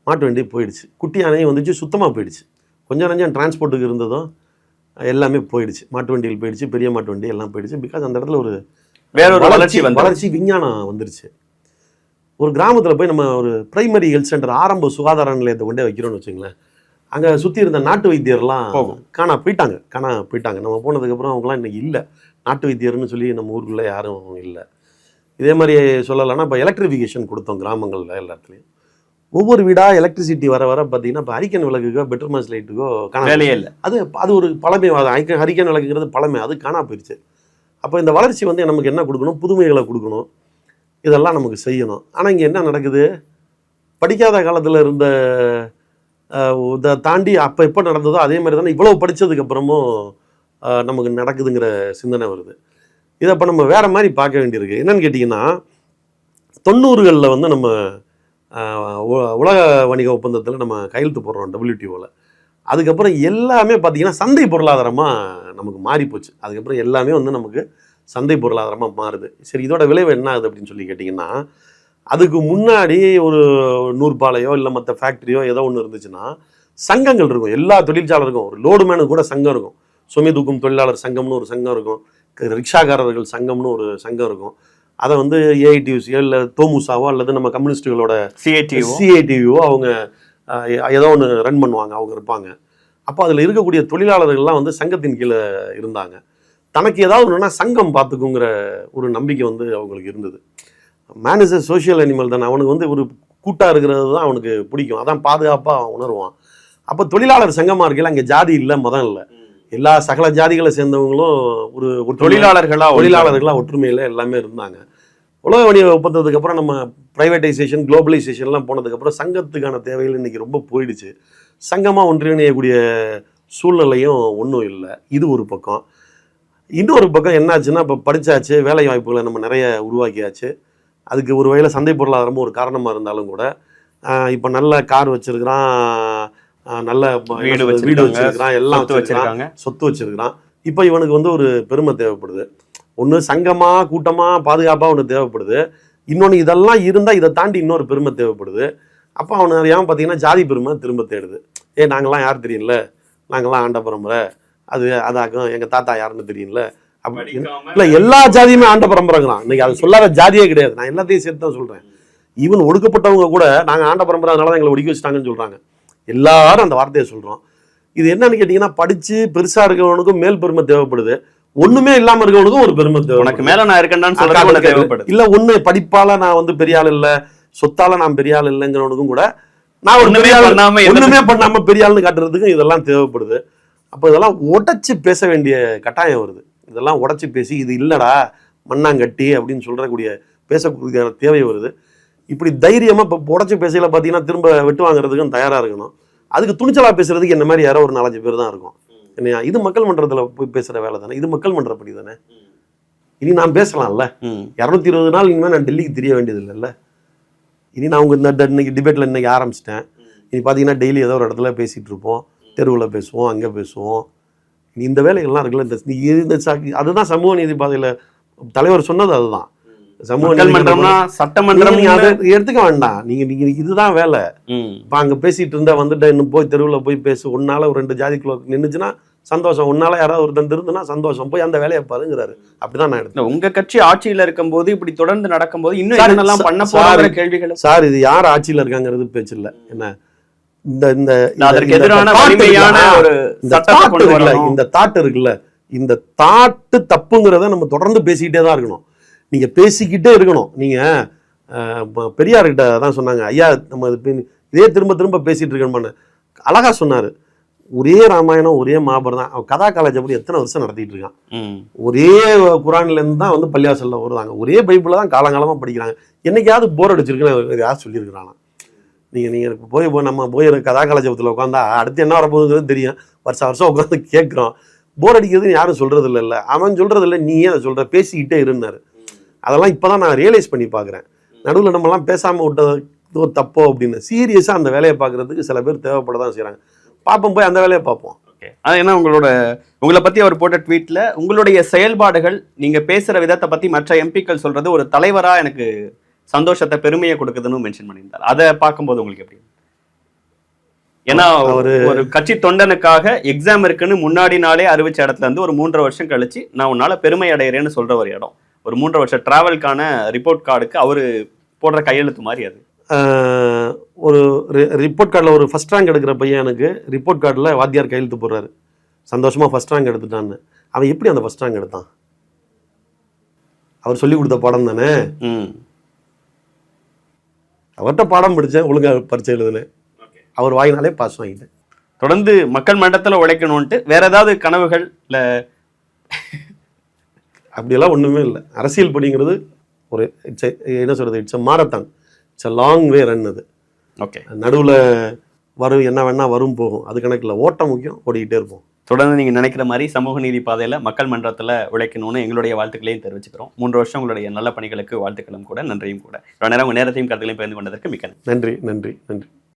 Speaker 3: மாட்டு வண்டி போயிடுச்சு, குட்டி யானையும் வந்துச்சு, சுத்தமாக போயிடுச்சு. கொஞ்சம் நஞ்சம் டிரான்ஸ்போர்ட்டுக்கு இருந்ததும் எல்லாமே போயிடுச்சு, மாட்டு வண்டியில் போயிடுச்சு, பெரிய மாட்டு வண்டி எல்லாம் போயிடுச்சு. பிகாஸ் அந்த இடத்துல ஒரு
Speaker 6: வேற ஒரு வளர்ச்சி
Speaker 3: விஞ்ஞானம் வந்துருச்சு. ஒரு கிராமத்தில் போய் நம்ம ஒரு பிரைமரி ஹெல்த் சென்டர், ஆரம்ப சுகாதார நிலையத்தை கொண்டே வைக்கிறோன்னு வச்சுங்களேன், அங்கே சுற்றி இருந்த நாட்டு வைத்தியர்லாம் காணா போயிட்டாங்க. நம்ம போனதுக்கப்புறம் அவங்களாம் இன்றைக்கி இல்லை, நாட்டு வைத்தியர்னு சொல்லி நம்ம ஊருக்குள்ளே யாரும் இல்லை. இதே மாதிரி சொல்லலைன்னா இப்போ எலக்ட்ரிஃபிகேஷன் கொடுத்தோம் கிராமங்களில் எல்லா இடத்துலையும். ஒவ்வொரு வீடாக எலக்ட்ரிசிட்டி வர பார்த்தீங்கன்னா இப்போ ஹரிக்கன் விளக்குக்கோ பெட்ரோமாஸ் லைட்டுக்கோ
Speaker 6: வேலையே இல்லை.
Speaker 3: அது ஒரு பழமைவாதம். ஹரிக்கன் விளக்குங்கிறது பழமை, அது காணா போயிடுச்சு. அப்போ இந்த வளர்ச்சி வந்து நமக்கு என்ன கொடுக்கணும்? புதுமைகளை கொடுக்கணும், இதெல்லாம் நமக்கு செய்யணும். ஆனால் இங்கே என்ன நடக்குது? படிக்காத காலத்தில் இருந்த இதை தாண்டி அப்போ எப்போ நடந்ததோ அதே மாதிரி தானே இவ்வளோ படித்ததுக்கப்புறமும் நமக்கு நடக்குதுங்கிற சிந்தனை வருது. இதை இப்போ நம்ம வேறு மாதிரி பார்க்க வேண்டியிருக்கு. என்னன்னு கேட்டிங்கன்னா, 90களில் வந்து நம்ம உலக வணிக ஒப்பந்தத்தில் நம்ம கையெழுத்து போடுறோம் WTOவில். அதுக்கப்புறம் எல்லாமே பார்த்திங்கன்னா சந்தை பொருளாதாரமாக நமக்கு மாறி போச்சு. அதுக்கப்புறம் எல்லாமே வந்து நமக்கு சந்தை பொருளாதாரமாக மாறுது. சரி, இதோட விளைவு என்ன ஆகுது அப்படின்னு சொல்லி கேட்டிங்கன்னா, அதுக்கு முன்னாடி ஒரு நூற்பாலையோ இல்லை மற்ற ஃபேக்ட்ரியோ ஏதோ ஒன்று இருந்துச்சுன்னா சங்கங்கள் இருக்கும். எல்லா தொழிற்சாலருக்கும் ஒரு லோடு மேனுக்கு கூட சங்கம் இருக்கும். சுமை தூக்கும் தொழிலாளர் சங்கம்னு ஒரு சங்கம் இருக்கும், ரிக்ஷாக்காரர்கள் சங்கம்னு ஒரு சங்கம் இருக்கும். அதை வந்து ஏஐடியூசியோ இல்லை தோமுசாவோ அல்லது நம்ம கம்யூனிஸ்டுகளோட சிஐடியூவோ அவங்க ஏதோ ஒன்று ரன் பண்ணுவாங்க, அவங்க இருப்பாங்க. அப்போ அதில் இருக்கக்கூடிய தொழிலாளர்கள்லாம் வந்து சங்கத்தின் கீழே இருந்தாங்க. தனக்கு ஏதாவது ஒன்றுனா சங்கம் பார்த்துக்குங்கிற ஒரு நம்பிக்கை வந்து அவங்களுக்கு இருந்தது. Man is a social animal தானே, அவனுக்கு வந்து ஒரு கூட்டாக இருக்கிறது தான் அவனுக்கு பிடிக்கும், அதான் பாதுகாப்பாக அவன் உணர்வான். அப்போ தொழிலாளர் சங்கமாக இருக்கையில் அங்கே ஜாதி இல்லை, மதம் இல்லை, எல்லா சகல ஜாதிகளை சேர்ந்தவங்களும் ஒரு தொழிலாளர்களாக ஒற்றுமையில் எல்லாமே இருந்தாங்க. உலக வணிக ஒப்பந்தத்துக்கு அப்புறம் நம்ம ப்ரைவேட்டைசேஷன், குளோபலைசேஷன்லாம் போனதுக்கப்புறம் சங்கத்துக்கான தேவைகள் இன்றைக்கி ரொம்ப போயிடுச்சு. சங்கமாக ஒன்றிணையக்கூடிய சூழ்நிலையும் ஒன்றும் இல்லை. இது ஒரு பக்கம். இன்னொரு பக்கம் என்னாச்சுன்னா, இப்போ படித்தாச்சு, வேலை வாய்ப்புகளை நம்ம நிறைய உருவாக்கியாச்சு. அதுக்கு ஒரு வகையில் சந்தை பொருளாதாரமும் ஒரு காரணமாக இருந்தாலும் கூட, இப்போ நல்ல கார் வச்சுருக்கிறான், நல்ல வீடு வச்சிருக்கிறான், எல்லாம் வச்சிருக்காங்க, சொத்து வச்சிருக்கிறான். இப்போ இவனுக்கு வந்து ஒரு பெருமை தேவைப்படுது. ஒன்று சங்கமாக கூட்டமாக பாதுகாப்பாக ஒன்று தேவைப்படுது, இன்னொன்று இதெல்லாம் இருந்தால் இதை தாண்டி இன்னொரு பெருமை தேவைப்படுது. அப்போ அவனு அறியாமல் பார்த்தீங்கன்னா ஜாதி பெருமை திரும்ப தேடுது. நாங்களாம் யார் தெரியல, நாங்களாம் ஆண்ட பரம்பரை, அதாக்கும் எங்கள் தாத்தா யாருன்னு தெரியல. அப்படி இல்லை, எல்லா ஜாதியுமே ஆண்ட பரம்பரைங்களாம். இன்னைக்கு அது சொல்லாத ஜாதியே கிடையாது. நான் எல்லாத்தையும் சேர்த்து தான் சொல்கிறேன். ஈவன் ஒடுக்கப்பட்டவங்க கூட நாங்கள் ஆண்ட பரம்பரை அதனால தான் எங்களை ஒடுக்கி வச்சுட்டாங்கன்னு சொல்கிறாங்க. எல்லாரும் அந்த வார்த்தையை சொல்கிறோம். இது என்னன்னு கேட்டிங்கன்னா, படித்து பெருசாக இருக்கிறவனுக்கும் மேல் பெருமை தேவைப்படுது, ஒண்ணுமே இல்லாம இருக்கவனுக்கும் ஒரு பெருமை தேவை.
Speaker 6: உனக்கு மேல நான் இருக்கேன்னு சொல்றது தேவைப்படுது.
Speaker 3: இல்ல ஒண்ணு படிப்பால நான் வந்து பெரிய ஆள் இல்ல, சொத்தால நான் பெரிய ஆள் இல்லைங்கிறவனுக்கும் கூட நான் ஒண்ணுமே பண்ணாம பெரிய ஆள்னு காட்டுறதுக்கும் இதெல்லாம் தேவைப்படுது. அப்போ இதெல்லாம் உடைச்சு பேச வேண்டிய கட்டாயம் வருது. இதெல்லாம் உடைச்சு பேசி இது இல்லடா மண்ணாங்கட்டி அப்படின்னு சொல்றக்கூடிய பேசக்கூடிய தேவை வருது. இப்படி தைரியமா இப்போ உடைச்சு பேசல பார்த்தீங்கன்னா திரும்ப வெட்டு வாங்குறதுக்கும் தயாரா இருக்கணும். அதுக்கு துணிச்சலா பேசுறதுக்கு என்ன மாதிரி யாரோ ஒரு 4-5 பேர் தான் இருக்கும். என்னையா, இது மக்கள் மன்றத்தில் போய் பேசுகிற வேலை தானே, இது மக்கள் மன்றப்படி தானே. இனி நான் பேசலாம்ல, 220 நாள் இனிமேல் நான் டெல்லிக்கு தெரிய வேண்டியது இல்லைல்ல. இனி நான் உங்கள் இன்னைக்கு டிபேட்டில் இன்னைக்கு ஆரம்பிச்சிட்டேன். இனி பார்த்தீங்கன்னா டெய்லி ஏதோ ஒரு இடத்துல பேசிகிட்டு இருப்போம், தெருவில் பேசுவோம், அங்கே பேசுவோம். நீ இந்த வேலைகள்லாம் இருக்குல்ல, அதுதான் சமூக நீதி பாதையில தலைவர் சொன்னது. அதுதான் சமூக நீதி
Speaker 6: மன்றம்னா சட்டமன்றம்.
Speaker 3: நீங்க அதை எடுத்துக்க வேண்டாம். நீங்க இதுதான் வேலை. இப்ப அங்க பேசிட்டு இருந்தா வந்துட்டு இன்னும் போய் தெருவில் போய் பேசு, உன்னால ஒரு 2 ஜாதிக்குள்ள நின்றுச்சுன்னா சந்தோஷம், உன்னால யாராவது ஒருத்தன் திருந்துனா சந்தோஷம், போய் அந்த வேலையை பாருங்கிறாரு. அப்படிதான் நான் எடுத்தேன்.
Speaker 6: உங்க கட்சி ஆட்சியில இருக்கும்போது இப்படி தொடர்ந்து நடக்கும்போது இன்னும் என்னெல்லாம் பண்ண போற கேள்விகள்
Speaker 3: சார். இது யார் ஆட்சியில இருக்காங்கிறது பேச்சு இல்ல. என்ன இந்த
Speaker 6: அதற்கு எதிரான வலிமையான ஒரு
Speaker 3: இந்த தாட் இருக்குல்ல, இந்த தாட்டு தப்புங்கிறத நம்ம தொடர்ந்து பேசிக்கிட்டே தான் இருக்கணும். நீங்க பேசிக்கிட்டே இருக்கணும். நீங்க பெரியார்கிட்ட தான் சொன்னாங்க, ஐயா நம்ம இதே திரும்ப திரும்ப பேசிட்டு இருக்கணும்னு அழகா சொன்னாரு. ஒரே ராமாயணம் ஒரே மகாபாரதம் அவன் கதா காலேஜ் அப்படி எத்தனை வருஷம் நடத்திட்டு இருக்கான். ஒரே குரான்ல இருந்து தான் வந்து பள்ளிவாசல்ல வருவாங்க. ஒரே பைபிள தான் காலங்காலமா படிக்கிறாங்க. என்னைக்காவது போர் அடிச்சிருக்குன்னு யார் சொல்லியிருக்கிறானா? நீங்க போய் நம்ம போய் கதா காலேஜத்தில் உட்காந்தா அடுத்து என்ன வரப்போகுதுங்கிறது தெரியும். வருஷம் உட்காந்து கேட்குறோம். போர் அடிக்கிறதுன்னு யாரும் சொல்றது இல்லை. அவன் சொல்றது இல்லை, நீ ஏன் அதை சொல்ற, பேசிக்கிட்டே இருந்தாரு. அதெல்லாம் இப்போதான் நான் ரியலைஸ் பண்ணி பார்க்குறேன். நடுவில் நம்மலாம் பேசாமல் விட்டது ஒரு தப்போ அப்படின்னு. சீரியஸாக அந்த வேலையை பார்க்குறதுக்கு சில பேர் தேவைப்பட தான் செய்கிறாங்க. பார்ப்போம், போய் அந்த வேலையை பார்ப்போம்.
Speaker 6: அது ஏன்னா உங்களை பற்றி அவர் போட்ட ட்வீட்டில் உங்களுடைய செயல்பாடுகள், நீங்கள் பேசுகிற விதத்தை பற்றி மற்ற எம்பிக்கள் சொல்கிறது ஒரு தலைவராக எனக்கு சந்தோஷத்தை பெருமையை கொடுக்குதுன்னு மென்ஷன் பண்ணியிருந்தார். அதை பார்க்கும்போது உங்களுக்கு எப்படி? ஏன்னா ஒரு கட்சி தொண்டனுக்காக எக்ஸாம் இருக்குன்னு முன்னாடி நாளே அறிவிச்ச இடத்துல இருந்து ஒரு 3.5 வருஷம் கழிச்சு நான் உன்னால பெருமை அடைகிறேன்னு சொல்ற ஒரு இடம், ஒரு 3.5 வருஷம் டிராவல்கான ரிப்போர்ட் கார்டுக்கு அவரு போடுற கையெழுத்து மாதிரி. அது
Speaker 3: ஒரு ரிப்போர்ட் கார்டில் ஒரு ஃபர்ஸ்ட் ரேங்க் எடுக்கிற பையனுக்கு ரிப்போர்ட் கார்டில் வாத்தியார் கையெழுத்து போடுறாரு, சந்தோஷமா ஃபர்ஸ்ட் ரேங்க் எடுத்துட்டான்னு. அவன் எப்படி அந்த ஃபர்ஸ்ட் ரேங்க் எடுத்தான்? அவர் சொல்லி கொடுத்த பாடம் தானே. அவர்கிட்ட பாடம் படித்தேன், ஒழுங்கா பரிச்சை எழுதுனேன், அவர் வாங்கினாலே பாஸ் வாங்கிட்டேன்.
Speaker 6: தொடர்ந்து மக்கள் மன்றத்தில் உழைக்கணும்ட்டு வேற ஏதாவது கனவுகள் இல்லை?
Speaker 3: அப்படியெல்லாம் ஒன்றுமே இல்லை. அரசியல் படிங்கிறது ஒரு என்ன சொல்கிறது, it's a marathon, it's a long way run. அது
Speaker 6: ஓகே,
Speaker 3: நடுவில் வரும், என்ன வேணா வரும் போகும், அது கணக்கில் ஓட்டம் முக்கியம், ஓடிக்கிட்டே இருப்போம்.
Speaker 6: தொடர்ந்து நீங்கள் நினைக்கிற மாதிரி சமூக நீதி பாதையில் மக்கள் மன்றத்தில் உழைக்கணும்னு எங்களுடைய வாழ்த்துக்களையும் தெரிவிச்சுக்கிறோம். 3 வருஷம் உங்களுடைய நல்ல பணிகளுக்கு வாழ்த்துக்களும் கூட, நன்றியும் கூட. இவ்வளோ நேரம் உங்கள் நேரத்தையும் கருத்துக்களையும் பகிர்ந்து கொண்டதற்கு மிக்க
Speaker 3: நன்றி. நன்றி.